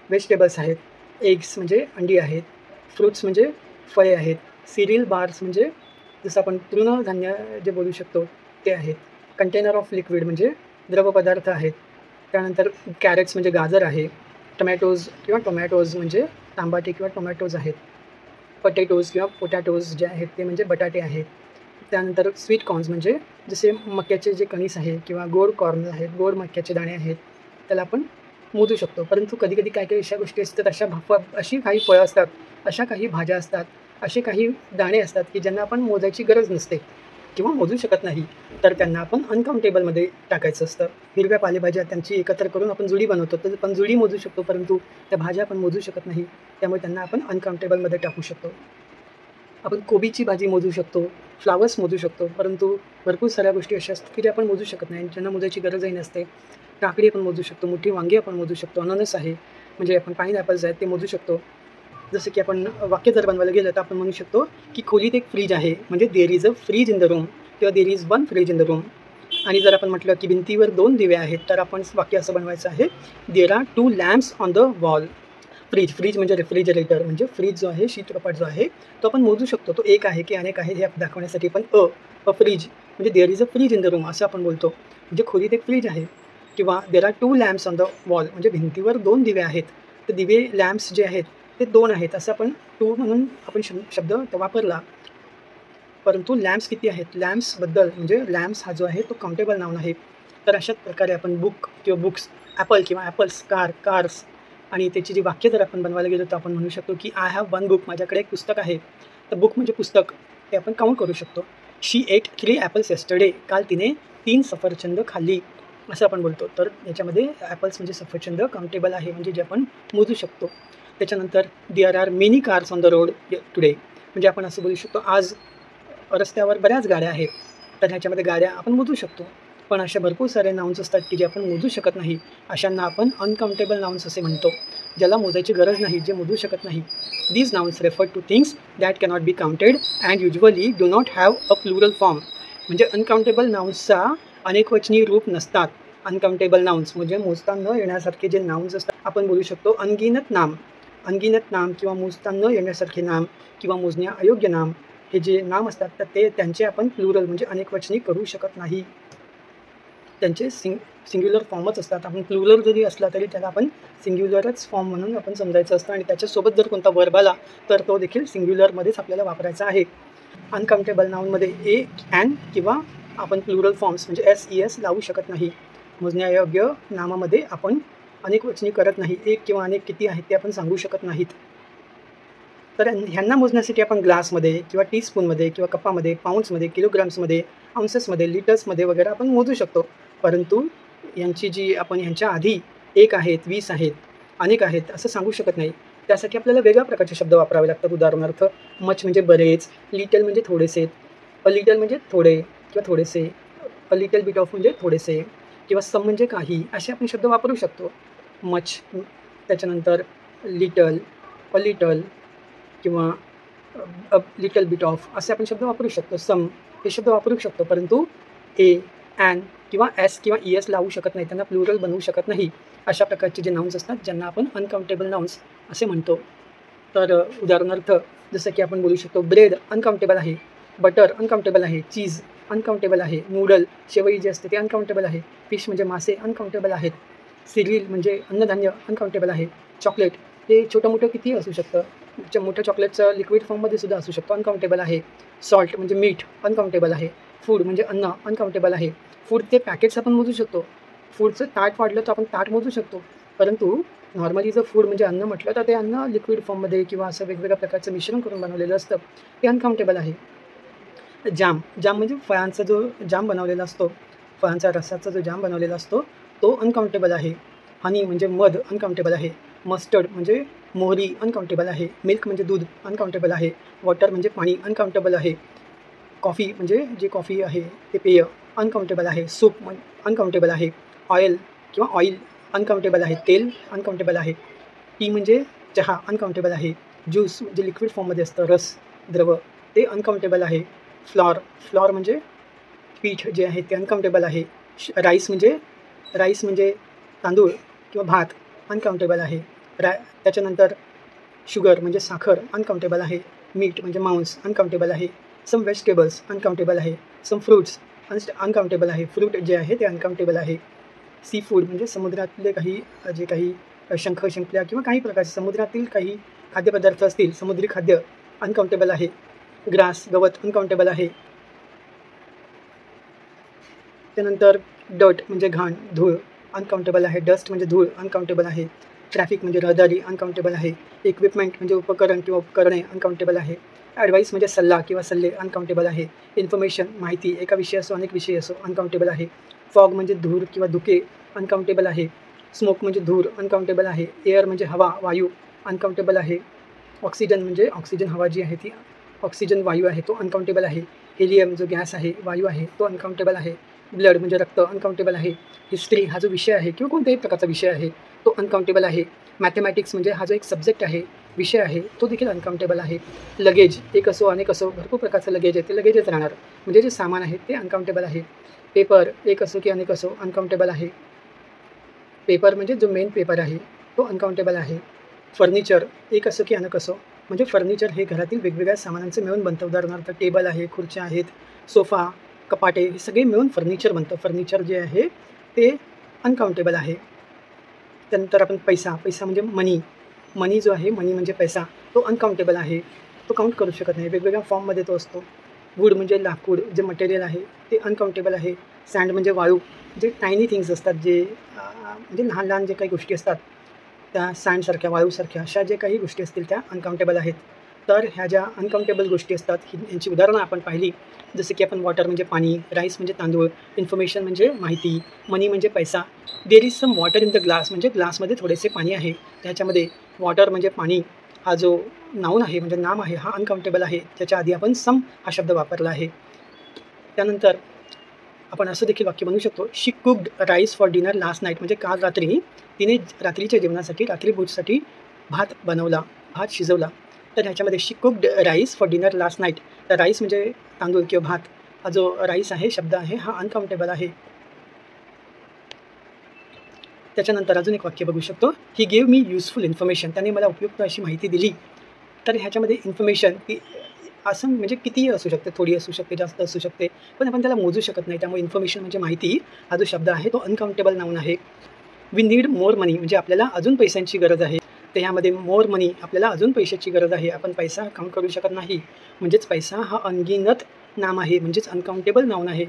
व्हेजिटेबल्स आहेत. एग्स म्हणजे अंडी आहेत. फ्रुट्स म्हणजे फळे आहेत. सिरियल बार्स म्हणजे जसं आपण तृणधान्य जे बोलू शकतो ते आहेत. कंटेनर ऑफ लिक्विड म्हणजे द्रव पदार्थ आहेत. त्यानंतर कॅरेट्स म्हणजे गाजर आहे. टोमॅटोज म्हणजे तांबाटे किंवा टोमॅटोज आहेत. पटेटोज किंवा पोटॅटोज जे आहेत ते म्हणजे बटाटे आहेत. त्यानंतर स्वीट कॉर्न्स म्हणजे जसे मक्याचे जे कणीस आहे किंवा गोड कॉर्न आहेत, गोड मक्याचे दाणे आहेत, त्याला आपण मोजू शकतो. परंतु कधी-कधी काही अशा गोष्टी असतात, अशी काही फळं असतात, अशा काही भाज्या असतात, असे काही दाणे असतात की ज्यांना आपण मोजायची गरज नसते किंवा मोजू शकत नाही. तर त्यांना आपण अनकाउंटेबलमध्ये टाकायचं असतं. हिरव्या पालेभाज्या त्यांची एकत्र करून आपण जुडी बनवतो. तर आपण जुडी मोजू शकतो, परंतु त्या भाज्या आपण मोजू शकत नाही. त्यामुळे त्यांना आपण अनकाउंटेबलमध्ये टाकू शकतो. आपण कोबीची भाजी मोजू शकतो, फ्लावर्स मोजू शकतो, परंतु भरपूर साऱ्या गोष्टी अशा असतात की ज्या आपण मोजू शकत नाही, ज्यांना मोजायची गरजही नसते. काकडी आपण मोजू शकतो, मोठी वांगी आपण मोजू शकतो, अननस आहे, म्हणजे आपण पाईनॲपल्स आहेत ते मोजू शकतो. जसं की आपण वाक्य जर बनवायला गेलं तर आपण म्हणू शकतो की खोलीत एक फ्रीज आहे, म्हणजे there is a fridge in the room किंवा there is one fridge in the room. आणि जर आपण म्हटलं की भिंतीवर 2 दिवे आहेत, तर आपण वाक्य असं बनवायचं आहे, there are 2 lamps on the wall. Fridge म्हणजे रेफ्रिजरेटर, म्हणजे फ्रीज जो आहे, शीतकपाट जो आहे, तो आपण मोजू शकतो. तो एक आहे की अनेक आहे हे दाखवण्यासाठी आपण अ फ्रीज म्हणजे there is a fridge in the room असं आपण बोलतो. म्हणजे खोलीत एक फ्रीज आहे. किंवा there are 2 lamps on the wall, म्हणजे भिंतीवर 2 दिवे आहेत. तर दिवे लॅम्प्स जे आहेत ते 2 आहेत असं आपण 2 म्हणून आपण शब्द वापरला. परंतु लॅम्प्स किती आहेत? लॅम्प्सबद्दल म्हणजे लॅम्प्स हा जो आहे तो काउंटेबल नाउन आहे. तर अशाच प्रकारे आपण बुक किंवा बुक्स, ॲपल किंवा ॲपल्स, कार्स आणि त्याची जी वाक्य जर आपण बनवायला गेलो तर आपण म्हणू शकतो की आय हॅव 1 बुक, माझ्याकडे एक पुस्तक आहे. तर बुक म्हणजे पुस्तक, ते आपण काउंट करू शकतो. शी एट 3 ॲपल्स येस्टरडे, काल तिने 3 सफरचंद खाल्ली असं आपण बोलतो. तर याच्यामध्ये ॲपल्स म्हणजे सफरचंद काउंटेबल आहे, म्हणजे जे आपण मोजू शकतो. त्याच्यानंतर there are many cars on the road today, म्हणजे आपण असं बोलू शकतो आज रस्त्यावर बऱ्याच गाड्या आहेत. तर ह्याच्यामध्ये गाड्या आपण मोजू शकतो. पण अशा भरपूर सारे नाउन्स असतात की जे आपण मोजू शकत नाही. अशांना आपण अनकाउंटेबल नाउन्स असे म्हणतो, ज्याला मोजायची गरज नाही, जे मोजू शकत नाही. These nouns refer two things that cannot be counted and usually do not have a plural form. म्हणजे अनकाउंटेबल नाउन्सचा अनेकवचनी रूप नसतात. अनकाउंटेबल नाउन्स म्हणजे मोजता न येण्यासारखे जे नाउन्स असतात, आपण बोलू शकतो अनगिनत नाम. अनगिनत नाम किंवा मोजता न येण्यासारखे नाम किंवा मोजण्या अयोग्य नाम, हे जे नाम असतात तर त्यांचे आपण प्लुरल म्हणजे अनेकवचनी करू शकत नाही. त्यांचे सिंग्युलर फॉर्मच असतात. आपण प्लुरल जरी असला तरी त्याला आपण सिंग्युलरच फॉर्म म्हणून आपण समजायचं असतं आणि त्याच्यासोबत जर कोणता वर्ब आला तर तो देखील सिंग्युलरमध्येच आपल्याला वापरायचा आहे. अनकाउंटेबल नाउनमध्ये ए, ॲन किंवा आपण प्लुरल फॉर्म्स म्हणजे एस लावू शकत नाही. मोजण्यायोग्य नामामध्ये आपण अनेकवचनी करत नाही. एक किंवा अनेक किती आहेत ते आपण सांगू शकत नाहीत. तर ह्यांना मोजण्यासाठी आपण ग्लासमध्ये किंवा टीस्पूनमध्ये किंवा कपामध्ये, पाऊंड्समध्ये, किलोग्राम्समध्ये, आउन्सेसमध्ये, लिटर्समध्ये वगैरे आपण मोजू शकतो. परंतु यांची जी आपण ह्यांच्या आधी 1 आहेत, 20 आहेत, अनेक आहेत असं सांगू शकत नाही. त्यासाठी आपल्याला वेगळ्या प्रकारचे शब्द वापरावे लागतात. उदाहरणार्थ मच म्हणजे बरेच, लिटल म्हणजे थोडेसे, अ लिटल म्हणजे थोडे किंवा थोडेसे, अ लिटल बिट ऑफ म्हणजे थोडेसे किंवा सम म्हणजे काही, असे आपण शब्द वापरू शकतो. मच, त्याच्यानंतर लिटल, अ लिटल किंवा अ लिटल बिट ऑफ असे आपण शब्द वापरू शकतो. सम हे शब्द वापरू शकतो, परंतु ए, ॲन किंवा एस किंवा एस लावू शकत नाही. त्यांना प्लुरल बनवू शकत नाही. अशा प्रकारचे जे नाउन्स असतात ज्यांना आपण अनकाउंटेबल नाउन्स असे म्हणतो. तर उदाहरणार्थ जसं की आपण बोलू शकतो ब्रेड अनकाउंटेबल आहे, बटर अनकाउंटेबल आहे, चीज अनकाउंटेबल आहे, नूडल शेवई जे असते ते अनकाउंटेबल आहे, फिश म्हणजे मासे अनकाउंटेबल आहेत, सिरियल म्हणजे अन्नधान्य अनकाउंटेबल आहे, चॉकलेट हे छोटं मोठं कितीही असू शकतं. मोठ्या चॉकलेटचं लिक्विड फॉर्ममध्ये सुद्धा असू शकतो, अनकाउंटेबल आहे. सॉल्ट म्हणजे मीठ अनकाउंटेबल आहे. फूड म्हणजे अन्न अनकाउंटेबल आहे. फूडचे पॅकेट्स आपण मोजू शकतो. फूडचं ताट वाढलं तर आपण ताट मोजू शकतो. परंतु नॉर्मली जर फूड म्हणजे अन्न म्हटलं तर ते अन्न लिक्विड फॉर्ममध्ये किंवा असं वेगवेगळ्या प्रकारचं मिश्रण करून बनवलेलं असतं, ते अनकाउंटेबल आहे. जाम म्हणजे फळांचा जो जाम बनवलेला असतो, फळांचा रसाचा जो जाम बनवलेला असतो तो अनकाउंटेबल आहे. हनी म्हणजे मध अनकाउंटेबल आहे. मस्टर्ड म्हणजे मोहरी अनकाउंटेबल आहे. मिल्क म्हणजे दूध अनकाउंटेबल आहे. वॉटर म्हणजे पाणी अनकाउंटेबल आहे. कॉफी म्हणजे जे कॉफी आहे ते पेय अनकाउंटेबल आहे. सूप अनकाउंटेबल आहे. ऑइल अनकाउंटेबल आहे. तेल अनकाउंटेबल आहे. टी म्हणजे चहा अनकाउंटेबल आहे. ज्यूस म्हणजे लिक्विड फॉर्ममध्ये असतं, रस, द्रव, ते अनकाउंटेबल आहे. फ्लॉर म्हणजे पीठ जे आहे ते अनकाउंटेबल आहे. राईस म्हणजे तांदूळ किंवा भात अनकाउंटेबल आहे. त्याच्यानंतर शुगर म्हणजे साखर अनकाउंटेबल आहे. मीट म्हणजे मांस अनकाउंटेबल आहे. सम व्हेजिटेबल्स अनकाउंटेबल आहे. सम फ्रूट्स अनकाउंटेबल आहे. फ्रूट जे आहे ते अनकाउंटेबल आहे. सी फूड म्हणजे समुद्रातले काही जे काही शंख, शिंपल्या किंवा काही प्रकारचे समुद्रातील काही खाद्यपदार्थ असतील, समुद्री खाद्य अनकाउंटेबल आहे. ग्रास, गवत अनकाउंटेबल आहे. त्यानंतर डर्ट म्हणजे घाण, धूळ अनकाउंटेबल आहे. डस्ट म्हणजे धूळ अनकाउंटेबल आहे. ट्रॅफिक म्हणजे रहदारी अनकाउंटेबल आहे. इक्विपमेंट म्हणजे उपकरण किंवा उपकरणे अनकाउंटेबल आहे. ॲडवाईस म्हणजे सल्ला किंवा सल्ले अनकाउंटेबल आहे. इन्फॉर्मेशन माहिती, एका विषय असो अनेक विषय असो अनकाउंटेबल आहे. फॉग म्हणजे धूर किंवा धुके अनकाउंटेबल आहे. स्मोक म्हणजे धूर अनकाउंटेबल आहे. एअर म्हणजे हवा, वायू अनकाउंटेबल आहे. ऑक्सिजन म्हणजे ऑक्सिजन हवा जी आहे ती ऑक्सिजन वायू आहे तो अनकाउंटेबल आहे. हेलियम जो गॅस आहे, वायू आहे, तो अनकाउंटेबल आहे. ब्लड म्हणजे रक्त अनकाउंटेबल आहे. हिस्ट्री हा जो विषय आहे किंवा कोणत्याही प्रकारचा विषय आहे तो अनकाउंटेबल आहे. मॅथमॅटिक्स म्हणजे हा जो एक सब्जेक्ट आहे, विषय आहे, तो देखील अनकाउंटेबल आहे. लगेज एक असो अनेक असो भरपूर प्रकारचं लगेज आहे, ते लगेजच राहणार. म्हणजे जे सामान आहे ते अनकाउंटेबल आहे. पेपर एक असो की अनेक असो अनकाउंटेबल आहे. पेपर म्हणजे जो मेन पेपर आहे तो अनकाउंटेबल आहे. फर्निचर एक असो की अनेक असो म्हणजे फर्निचर हे घरातील वेगवेगळ्या सामानांचं मिळून बनतं. उदाहरणार्थ टेबल आहे, खुर्च्या आहेत, सोफा, कपाटे हे सगळे मिळून फर्निचर बनतं. फर्निचर जे आहे ते अनकाउंटेबल आहे. त्यानंतर आपण पैसा म्हणजे मनी जो आहे, मनी म्हणजे पैसा, तो अनकाउंटेबल आहे. तो काउंट करू शकत नाही, वेगवेगळ्या फॉर्ममध्ये तो असतो. वूड म्हणजे लाकूड जे मटेरियल आहे ते अनकाउंटेबल आहे. सँड म्हणजे वाळू, जे टायनी थिंग्स असतात, जे म्हणजे लहान लहान जे काही गोष्टी असतात त्या सँडसारख्या, वाळूसारख्या अशा जे काही गोष्टी असतील त्या अनकाउंटेबल आहेत. तर ह्या ज्या अनकाउंटेबल गोष्टी असतात यांची उदाहरणं आपण पाहिली, जसं की आपण वॉटर म्हणजे पाणी, राईस म्हणजे तांदूळ, इन्फॉर्मेशन म्हणजे माहिती, मनी म्हणजे पैसा. There is some water in the glass म्हणजे ग्लासमध्ये थोडेसे पाणी आहे, त्याच्यामध्ये वॉटर म्हणजे पाणी हा जो नाऊन आहे म्हणजे नाम आहे हा अनकाउंटेबल आहे. त्याच्या आधी आपण सम हा शब्द वापरला आहे. त्यानंतर आपण असं देखील वाक्य बनवू शकतो, she cooked rice for dinner last night म्हणजे काल रात्री तिने रात्रीच्या जेवणासाठी, रात्रीभोजसाठी भात बनवला, भात शिजवला. तर ह्याच्यामध्ये she cooked rice for dinner last night, तर राईस म्हणजे तांदूळ किंवा भात, हा जो राईस आहे शब्द आहे हा अनकाउंटेबल आहे. त्याच्यानंतर अजून एक वाक्य बघू शकतो, he gave me useful information, त्याने मला उपयुक्त अशी माहिती दिली. तर ह्याच्यामध्ये इन्फॉर्मेशन ती असं म्हणजे कितीही असू शकते, थोडी असू शकते, जास्त असू शकते, पण आपण त्याला मोजू शकत नाही. त्यामुळे इन्फॉर्मेशन म्हणजे माहिती हा जो शब्द आहे तो अनकाउंटेबल नाऊन आहे. वी नीड मोर मनी म्हणजे आपल्याला अजून पैशांची गरज आहे. तर ह्यामध्ये मोर मनी आपल्याला अजून पैशाची गरज आहे. आपण पैसा काउंट करू शकत नाही, म्हणजेच पैसा हा अनगिनत नाम आहे, म्हणजेच अनकाउंटेबल नाऊन आहे.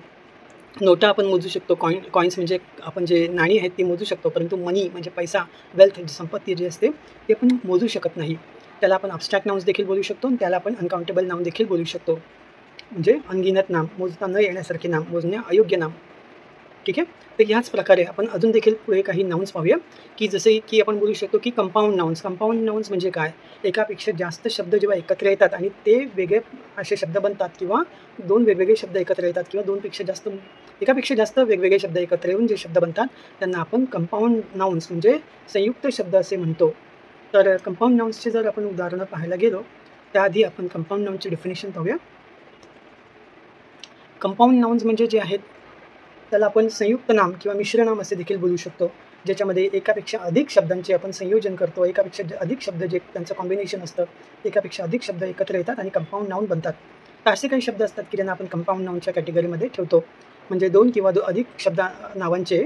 नोटा आपण मोजू शकतो, कॉईन्स म्हणजे आपण जे नाणी आहेत ती मोजू शकतो, परंतु मनी म्हणजे पैसा, वेल्थ संपत्ती जी असते ते आपण मोजू शकत नाही. त्याला आपण अब्स्ट्रॅक्ट नाउन्स देखील बोलू शकतो आणि त्याला आपण अनकाउंटेबल नाम देखील बोलू शकतो, म्हणजे अनगिनत नाम, मोजता न येण्यासारखे नाम, मोजण्या अयोग्य नाम. ठीक आहे. तर ह्याच प्रकारे आपण अजून देखील पुढे काही नाउन्स पाहूया, की जसे की आपण बोलू शकतो की कंपाऊंड नाउन्स म्हणजे काय, एकापेक्षा जास्त शब्द जेव्हा एकत्र येतात आणि ते वेगळे असे शब्द बनतात, किंवा दोन वेगवेगळे शब्द एकत्र येतात, किंवा एकापेक्षा जास्त वेगवेगळे शब्द एकत्र येऊन जे शब्द बनतात त्यांना आपण कंपाऊंड नाउन्स म्हणजे संयुक्त शब्द असे म्हणतो. तर कंपाऊंड नाउन्सचे जर आपण उदाहरणं पाहायला गेलो, त्याआधी आपण कंपाऊंड नाउन्सचे डेफिनेशन पाहूया. कंपाऊंड नाउन्स म्हणजे जे आहेत त्याला आपण संयुक्त नाम किंवा मिश्र नाम असे देखील बोलू शकतो, ज्याच्यामध्ये एकापेक्षा अधिक शब्दांचे आपण संयोजन करतो, एकापेक्षा अधिक शब्द जे त्यांचं कॉम्बिनेशन असतं, एकापेक्षा अधिक शब्द एकत्र येतात आणि कंपाऊंड नाउन बनतात. तर असे काही शब्द असतात की ज्यांना आपण कंपाऊंड नाउनच्या कॅटेगरीमध्ये ठेवतो, म्हणजे दोन किंवा अधिक नावांचे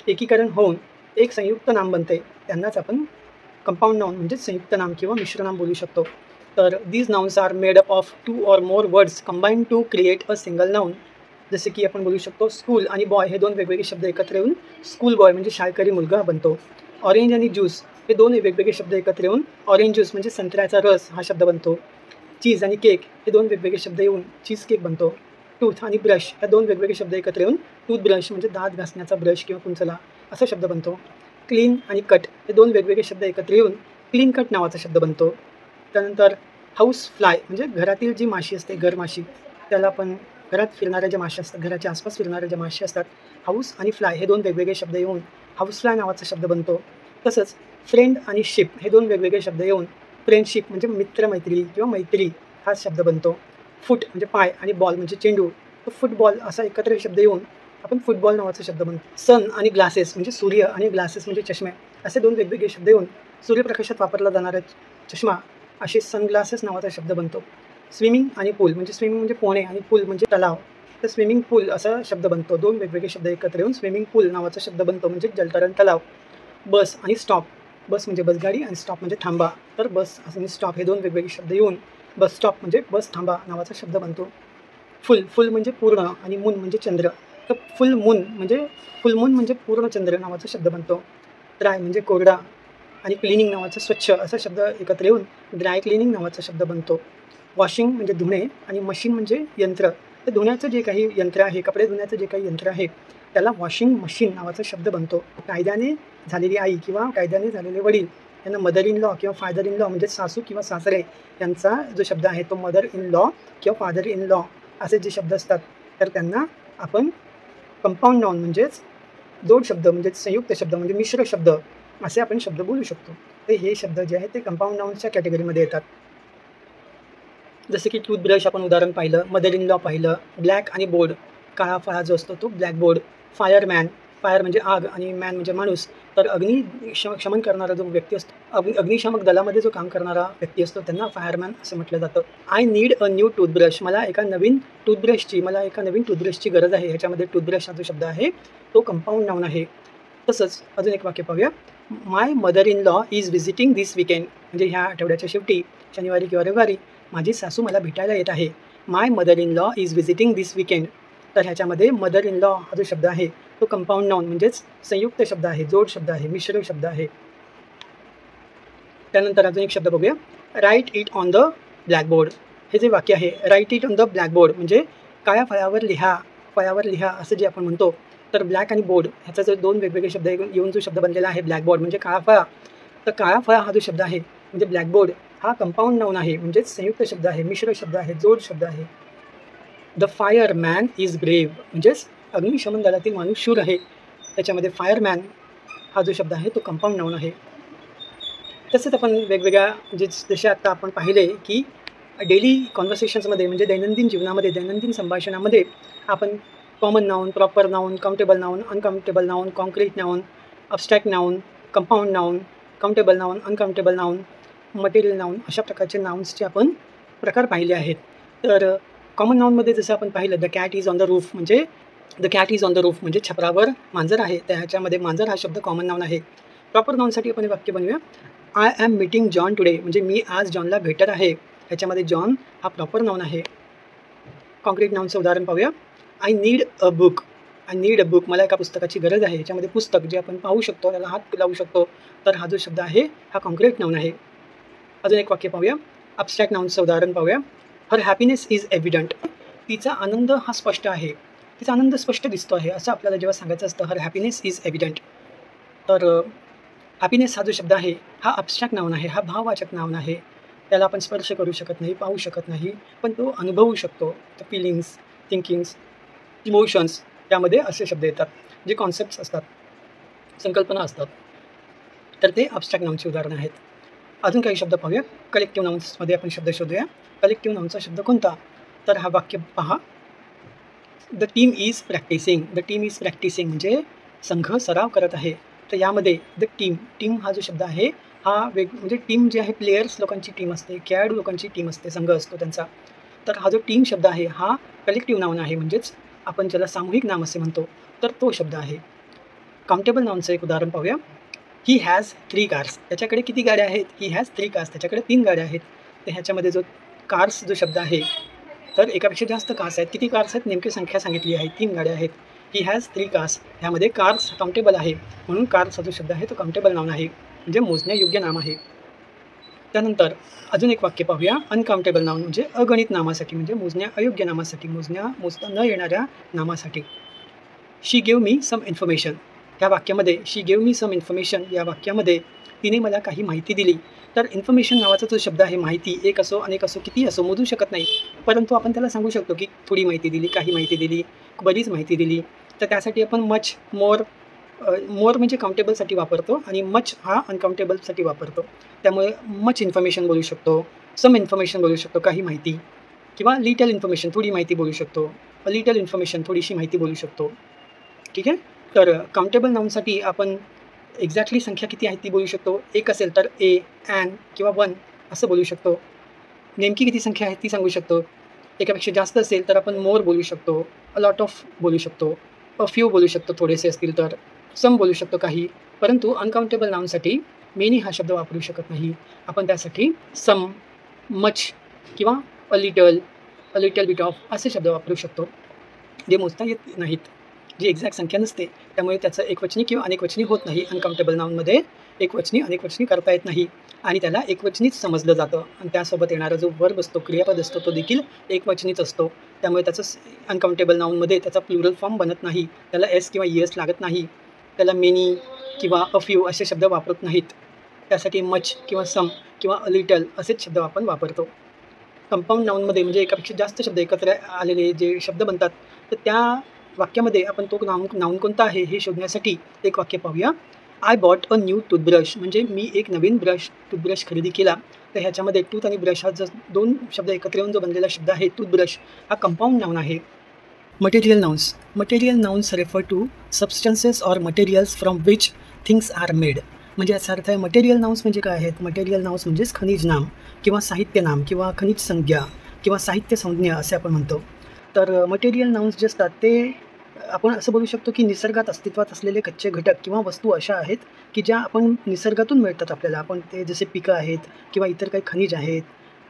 एकीकरण होऊन एक संयुक्त नाम बनते, त्यांनाच आपण कंपाऊंड नाउन म्हणजे संयुक्त नाम किंवा मिश्र नाम बोलू शकतो. तर these nouns are made up of 2 or more words combine to create a single noun. जसे की आपण बोलू शकतो स्कूल आणि बॉय हे दोन वेगवेगळे शब्द एकत्र येऊन स्कूल बॉय म्हणजे शाळकरी मुलगा बनतो. ऑरेंज आणि ज्यूस हे दोन वेगवेगळे शब्द एकत्र येऊन ऑरेंज ज्यूस म्हणजे संत्र्याचा रस हा शब्द बनतो. चीज आणि केक हे दोन वेगवेगळे शब्द येऊन चीज केक बनतो. टूथ आणि ब्रश हे दोन वेगवेगळे शब्द एकत्र येऊन टूथब्रश म्हणजे दात घासण्याचा ब्रश किंवा कुंचला असा शब्द बनतो. क्लीन आणि कट हे दोन वेगवेगळे शब्द एकत्र येऊन क्लीन कट नावाचा शब्द बनतो. त्यानंतर हाऊस फ्लाय म्हणजे घरातील जी माशी असते, घरमाशी, त्याला आपण घरात फिरणाऱ्या ज्या माशी असतात, घराच्या आसपास फिरणाऱ्या ज्या माशी असतात, हाऊस आणि फ्लाय हे दोन वेगवेगळे शब्द येऊन हाऊस फ्लाय नावाचा शब्द बनतो. तसंच फ्रेंड आणि शिप हे दोन वेगवेगळे शब्द येऊन फ्रेंडशिप म्हणजे मित्रमैत्री किंवा मैत्री हा शब्द बनतो. फूट म्हणजे पाय आणि बॉल म्हणजे चेंडू तो फुटबॉल असा एकत्र शब्द येऊन आपण फुटबॉल नावाचा शब्द बनतो. सन आणि ग्लासेस म्हणजे सूर्य आणि ग्लासेस म्हणजे चष्मे असे दोन वेगवेगळे शब्द येऊन सूर्यप्रकाशात वापरला जाणारा चष्मा असे सनग्लासेस नावाचा शब्द बनतो. स्विमिंग आणि पूल म्हणजे स्विमिंग म्हणजे पोहणे आणि पूल म्हणजे तलाव, तर स्विमिंग पूल असा शब्द बनतो. दोन वेगवेगळे शब्द एकत्र येऊन स्विमिंग पूल नावाचा शब्द बनतो म्हणजे जलतरण तलाव. बस आणि स्टॉप, बस म्हणजे बसगाडी आणि स्टॉप म्हणजे थांबा, तर बस आणि स्टॉप हे दोन वेगवेगळे शब्द येऊन बस स्टॉप म्हणजे बस थांबा नावाचा शब्द बनतो. फुल, फुल म्हणजे पूर्ण आणि मून म्हणजे चंद्र, तर फुल मून म्हणजे पूर्ण चंद्र नावाचा शब्द बनतो. ड्राय म्हणजे कोरडा आणि क्लिनिंग नावाचा स्वच्छ असा शब्द एकत्र येऊन ड्राय क्लिनिंग नावाचा शब्द बनतो. वॉशिंग म्हणजे धुणे आणि मशीन म्हणजे यंत्र, तर धुण्याचं जे काही यंत्र आहे, कपडे धुण्याचं जे काही यंत्र आहे त्याला वॉशिंग मशीन नावाचा शब्द बनतो. कायद्याने झालेली आई किंवा कायद्याने झालेले वडील यांना मदर इन लॉ किंवा फादर इन लॉ म्हणजे सासू किंवा सासरे यांचा जो शब्द आहे तो मदर इन लॉ किंवा फादर इन लॉ असे जे शब्द असतात तर त्यांना आपण कंपाऊंड नाउन म्हणजेच जोड शब्द म्हणजे संयुक्त शब्द म्हणजे मिश्र शब्द असे आपण शब्द बोलू शकतो. तर हे शब्द जे आहेत ते कंपाऊंड नाउनच्या कॅटेगरीमध्ये येतात. जसे की टूथब्रश आपण उदाहरण पाहिलं, मदर इन लॉ पाहिलं, ब्लॅक आणि बोर्ड काळा फळा जो असतो तो ब्लॅक बोर्ड, फायरमॅन, फायर म्हणजे आग आणि मॅन म्हणजे माणूस, तर शमन करणारा जो व्यक्ती असतो, अग्निशामक दलामध्ये जो काम करणारा व्यक्ती असतो त्यांना फायरमॅन असं म्हटलं जातं. I need a new toothbrush, मला एका नवीन टूथब्रशची गरज आहे. ह्याच्यामध्ये टूथब्रश हा जो शब्द आहे तो कंपाऊंड नाउन आहे. तसंच अजून एक वाक्य पाहूया. My mother in law is visiting this weekend, म्हणजे ह्या आठवड्याच्या शेवटी शनिवारी किंवा रविवारी माझी सासू मला भेटायला येत आहे. My mother in law is visiting this weekend, तर ह्याच्यामध्ये मदर इन लॉ हा जो शब्द आहे तो कंपाऊंड नाउन म्हणजेच संयुक्त शब्द आहे, जोड शब्द आहे, मिश्र शब्द आहे. त्यानंतर अजून एक शब्द बघूया, write it on the blackboard. हे जे वाक्य आहे write it on the blackboard म्हणजे काळ्या फळ्यावर लिहा असं जे आपण म्हणतो, तर ब्लॅक आणि बोर्ड ह्याचा जो दोन वेगवेगळे शब्द येऊन जो शब्द बनलेला आहे ब्लॅकबोर्ड म्हणजे काळा फळा, तर काळा फळा हा जो शब्द आहे म्हणजे ब्लॅकबोर्ड हा कंपाऊंड नाउन आहे म्हणजेच संयुक्त शब्द आहे, मिश्र शब्द आहे, जोड शब्द आहे. द फायरमॅन इज ब्रेव्ह म्हणजेच अग्निशमन दलातील माणूस शूर आहे, त्याच्यामध्ये फायरमॅन हा जो शब्द आहे तो कंपाऊंड नाउन आहे. तसेच आपण वेगवेगळ्या जसे आता आपण पाहिले की डेली कॉन्व्हर्सेशन्समध्ये म्हणजे दैनंदिन जीवनामध्ये, दैनंदिन संभाषणामध्ये आपण common noun, proper noun, countable noun, uncountable noun, concrete noun, abstract noun, compound noun, countable noun, uncountable noun, material noun अशा प्रकारचे नाउन्सचे आपण प्रकार पाहिले आहेत. तर कॉमन नाउनमध्ये जसं आपण पाहिलं the cat is on the roof म्हणजे छपरावर मांजर आहे, त्या ह्याच्यामध्ये मांजर हा शब्द कॉमन नाउन आहे. प्रॉपर नाउनसाठी आपण वाक्य बनवूया, I am meeting John today म्हणजे मी आज जॉनला भेटत आहे, ह्याच्यामध्ये जॉन हा प्रॉपर नाउन आहे. कॉन्क्रीट नाउनचं उदाहरण पाहूया, आय नीड अ बुक मला एका पुस्तकाची गरज आहे, ह्याच्यामध्ये पुस्तक जे आपण पाहू शकतो, त्याला हात लावू शकतो, तर हा जो शब्द आहे हा कॉन्क्रीट नाउन आहे. अजून एक वाक्य पाहूया, अब्स्ट्रॅक्ट नाउनचं उदाहरण पाहूया, हर हॅपीनेस इज एव्हिडंट, तिचा आनंद हा स्पष्ट आहे, तिचा आनंद स्पष्ट दिसतो आहे, असं आपल्याला जेव्हा सांगायचं असतं हर हॅपीनेस इज एव्हिडंट. तर हॅपीनेस हा जो शब्द आहे हा अब्स्ट्रॅक्ट नाउन आहे, हा भाववाचक नाउन आहे, त्याला आपण स्पर्श करू शकत नाही, पाहू शकत नाही, पण तो अनुभवू शकतो. तर फिलिंग्स, थिंकिंग्स, इमोशन्स यामध्ये असे शब्द येतात, जे कॉन्सेप्ट्स असतात, संकल्पना असतात, तर ते अब्स्ट्रॅक्ट नाउनचे उदाहरणं आहेत. अजून काही शब्द पाहूया, कलेक्टिव्ह नाउन्समध्ये आपण शब्द शोधूया. कलेक्टिव्ह नाउनचा शब्द कोणता, तर हा वाक्य पहा, द टीम इज प्रॅक्टिसिंग म्हणजे संघ सराव करत आहे. तर यामध्ये द टीम हा जो शब्द आहे हा म्हणजे टीम जे आहे प्लेयर्स लोकांची टीम असते, खेळाडू लोकांची टीम असते, संघ असतो त्यांचा. तर हा जो टीम शब्द आहे हा कलेक्टिव्ह नाउन आहे म्हणजेच आपण ज्याला सामूहिक नाम असे म्हणतो, तर तो शब्द आहे. काउंटेबल नाउनचं एक उदाहरण पाहूया, ही हॅज 3 कार्स, त्याच्याकडे किती गाड्या आहेत, ही हॅज 3 कार्स, त्याच्याकडे 3 गाड्या आहेत. तर ह्याच्यामध्ये जो कार्स जो शब्द आहे तर एकापेक्षा जास्त कार्स आहेत, किती कार्स आहेत नेमकी संख्या सांगितली आहे, 3 गाड्या आहेत. ही हॅज 3 कार्स, ह्यामध्ये कार्स काउंटेबल आहे म्हणून कार्स हा जो शब्द आहे तो काउंटेबल नाउन आहे म्हणजे मोजण्यायोग्य नाम आहे. त्यानंतर अजून एक वाक्य पाहूया, अनकाउंटेबल नाउन म्हणजे अगणित नामासाठी म्हणजे मोजण्या अयोग्य नामासाठी, मोजता न येणाऱ्या नामासाठी. शी गेव मी सम इन्फॉर्मेशन, ह्या वाक्यामध्ये शी गेव मी सम इन्फॉर्मेशन या वाक्यामध्ये तिने मला काही माहिती दिली. तर इन्फॉर्मेशन नावाचा जो शब्द आहे, माहिती एक असो अनेक असो किती असो मोजू शकत नाही, परंतु आपण त्याला सांगू शकतो की थोडी माहिती दिली, काही माहिती दिली, बरीच माहिती दिली. तर त्यासाठी आपण मच, मोर म्हणजे काउंटेबलसाठी वापरतो आणि मच हा अनकाउंटेबलसाठी वापरतो. त्यामुळे मच इन्फॉर्मेशन बोलू शकतो, सम इन्फॉर्मेशन बोलू शकतो, काही माहिती, किंवा लिटल इन्फॉर्मेशन थोडी माहिती बोलू शकतो. लिटल इन्फॉर्मेशन, थोडीशी माहिती बोलू शकतो. ठीक आहे. तर काउंटेबल नाऊनसाठी आपण एक्झॅक्टली संख्या किती आहे ती बोलू शकतो. एक असेल तर ए, ॲन किंवा वन असं बोलू शकतो. नेमकी किती संख्या आहे ती सांगू शकतो. एकापेक्षा जास्त असेल तर आपण मोर बोलू शकतो, अ लॉट ऑफ बोलू शकतो, अ फ्यू बोलू शकतो थोडेसे असतील तर, सम बोलू शकतो काही. परंतु अनकाउंटेबल नाऊनसाठी मेनी हा शब्द वापरू शकत नाही. आपण त्यासाठी सम, मच किंवा अ लिटल बिट ऑफ असे शब्द वापरू शकतो, जे मोजता येत नाहीत, जी एक्झॅक्ट संख्या नसते. त्यामुळे त्याचं एकवचनी किंवा अनेकवचनी होत नाही. अनकाउंटेबल नाऊनमध्ये एकवचनी अनेकवचनी करता येत नाही आणि त्याला एकवचनीच समजलं जातं. आणि त्यासोबत येणारा जो वर्ब असतो, क्रियापद असतो, तो देखील एकवचनीच असतो. त्यामुळे त्याचं अनकाउंटेबल नाऊनमध्ये त्याचा प्लुरल फॉर्म बनत नाही. त्याला एस किंवा ईएस लागत नाही. त्याला मेनी किंवा अ फ्यू असे शब्द वापरत नाहीत. त्यासाठी मच किंवा सम किंवा अ लिटल असेच शब्द आपण वापरतो. कंपाऊंड नाऊनमध्ये म्हणजे एकापेक्षा जास्त शब्द एकत्र आलेले जे शब्द बनतात, तर त्या वाक्यामध्ये आपण तो नाऊन कोणता आहे हे शोधण्यासाठी एक वाक्य पाहूया. I bought a new toothbrush, म्हणजे मी एक नवीन टूथब्रश खरेदी केला. तर ह्याच्यामध्ये टूथ आणि ब्रश हा जो दोन शब्द एकत्र येऊन जो बनलेला शब्द आहे टूथब्रश, हा कंपाऊंड नाऊन आहे. Material nouns refer to substances or materials from which things are made. म्हणजे याचा अर्थ आहे मटेरियल नाउन्स म्हणजे काय आहेत. मटेरियल नाउन्स म्हणजेच खनिज नाम किंवा साहित्य नाम किंवा खनिज संज्ञा किंवा साहित्य संज्ञा असे आपण म्हणतो. तर मटेरियल नाउन्स जे असतात ते आपण असं बोलू शकतो की निसर्गात अस्तित्वात असलेले कच्चे घटक किंवा वस्तू अशा आहेत की ज्या आपण निसर्गातून मिळतात आपल्याला. आपण ते जसे पिकं आहेत किंवा इतर काही खनिज आहेत,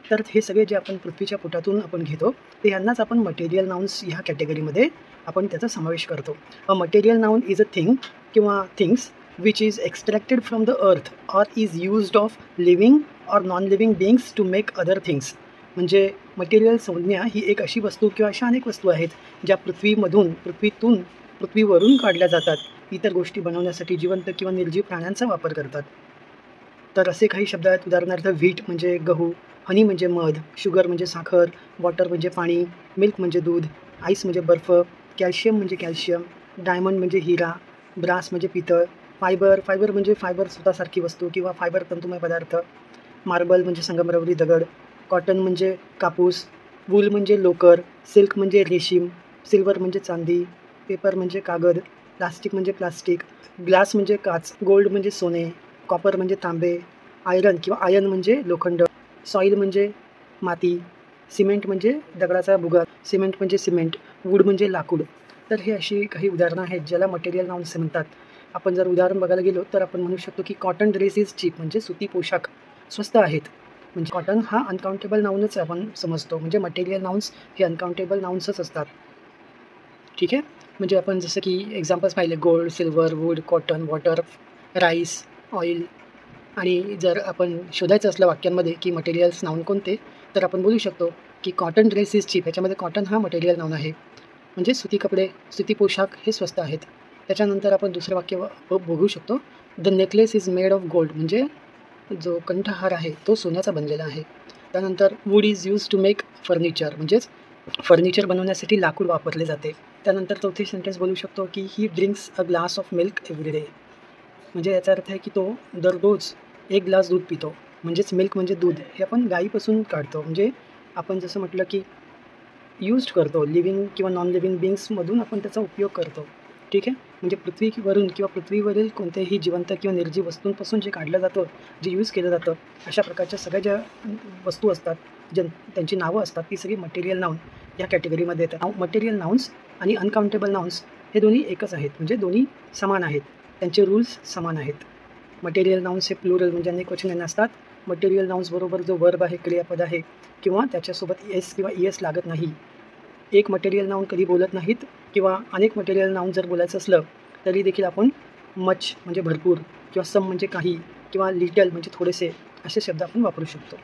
तर हे सगळे जे आपण पृथ्वीच्या पोटातून आपण घेतो ते यांनाच आपण मटेरियल नाउन्स ह्या कॅटेगरीमध्ये आपण त्याचा समावेश करतो. A material noun is a thing किंवा things which is extracted from the earth or is used of living or non living beings to make other things. म्हणजे मटेरियल संज्ञा ही एक अशी वस्तू किंवा अशा अनेक वस्तू आहेत ज्या पृथ्वीवरून काढल्या जातात, इतर गोष्टी बनवण्यासाठी जिवंत किंवा निर्जीव प्राण्यांचा वापर करतात. तर असे काही शब्द आहेत. उदाहरणार्थ व्हीट म्हणजे गहू, हनी म्हणजे मध, शुगर म्हणजे साखर, वॉटर म्हणजे पाणी, मिल्क म्हणजे दूध, आईस म्हणजे बर्फ, कॅल्शियम म्हणजे कॅल्शियम, डायमंड म्हणजे हिरा, ब्रास म्हणजे पितळ, फायबर म्हणजे फायबर सुतासारखी वस्तू किंवा फायबर तंतुमय पदार्थ, मार्बल म्हणजे संगमरवरी दगड, कॉटन म्हणजे कापूस, वूल म्हणजे लोकर, सिल्क म्हणजे रेशीम, सिल्वर म्हणजे चांदी, पेपर म्हणजे कागद, प्लास्टिक म्हणजे प्लास्टिक, ग्लास म्हणजे काच, गोल्ड म्हणजे सोने, कॉपर म्हणजे तांबे, आयर्न म्हणजे लोखंड, सॉईल म्हणजे माती, सिमेंट म्हणजे दगडाचा भुगा, सिमेंट म्हणजे सिमेंट, वूड म्हणजे लाकूड. तर हे अशी काही उदाहरणं आहेत ज्याला मटेरियल नाउन्स म्हणतात. आपण जर उदाहरण बघायला गेलो तर आपण म्हणू शकतो की कॉटन ड्रेस इज चीप, म्हणजे सुती पोशाख स्वस्त आहेत. म्हणजे कॉटन हा अनकाउंटेबल नाऊनच आपण समजतो. म्हणजे मटेरियल नाउन्स हे अनकाउंटेबल नाउन्सच असतात. ठीक आहे. म्हणजे आपण जसं की एक्झाम्पल्स पाहिले, gold, silver, wood, cotton, water, rice, oil. आणि जर आपण शोधायचं असलं वाक्यांमध्ये की मटेरियल्स नाऊन कोणते, तर आपण बोलू शकतो की कॉटन ड्रेस इज चीप. याच्यामध्ये कॉटन हा मटेरियल नाऊन आहे, म्हणजे सुती कपडे, सुती पोशाख हे स्वस्त आहेत. त्याच्यानंतर आपण दुसरं वाक्य बघू शकतो, the necklace is made of gold, म्हणजे जो कंठहार आहे तो सोन्याचा बनलेला आहे. त्यानंतर wood is use to make furniture, म्हणजेच फर्निचर बनवण्यासाठी लाकूड वापरले जाते. त्यानंतर चौथे सेंटेन्स बोलू शकतो की ही drinks a glass of milk every day, म्हणजे याचा अर्थ आहे की तो दररोज एक ग्लास दूध पितो. म्हणजेच मिल्क म्हणजे दूध हे आपण गाईपासून काढतो. म्हणजे आपण जसं म्हटलं की यूज करतो, लिव्हिंग किंवा नॉन लिव्हिंग बिंग्समधून आपण त्याचा उपयोग करतो. ठीक आहे. म्हणजे पृथ्वीवरून किंवा पृथ्वीवरील कोणत्याही जिवंत किंवा निर्जीव वस्तूंपासून जे काढलं जातं, जे यूज केलं जातं, अशा प्रकारच्या सगळ्या ज्या वस्तू असतात, त्यांची नावं असतात, ती सगळी मटेरियल नाऊन या कॅटेगरीमध्ये येतात. मटेरियल नाउन्स आणि अनकाउंटेबल नाउन्स हे दोन्ही एकच आहेत, म्हणजे दोन्ही समान आहेत, त्यांचे रूल्स समान आहेत. मटेरियल नाउन्स हे प्लुरल म्हणजे अनेक वचने नसतात. मटेरियल नाउन्स बरोबर जो वर्ब आहे, क्रियापद आहे किंवा त्याच्यासोबत एस किंवा ईएस लागत नाही. एक मटेरियल नाउन कधी बोलत नाहीत किंवा अनेक मटेरियल नाउन जर बोलायचं असलं तरी देखील आपण मच म्हणजे भरपूर किंवा सम म्हणजे काही किंवा लिटल म्हणजे थोडेसे असे शब्द आपण वापरू शकतो.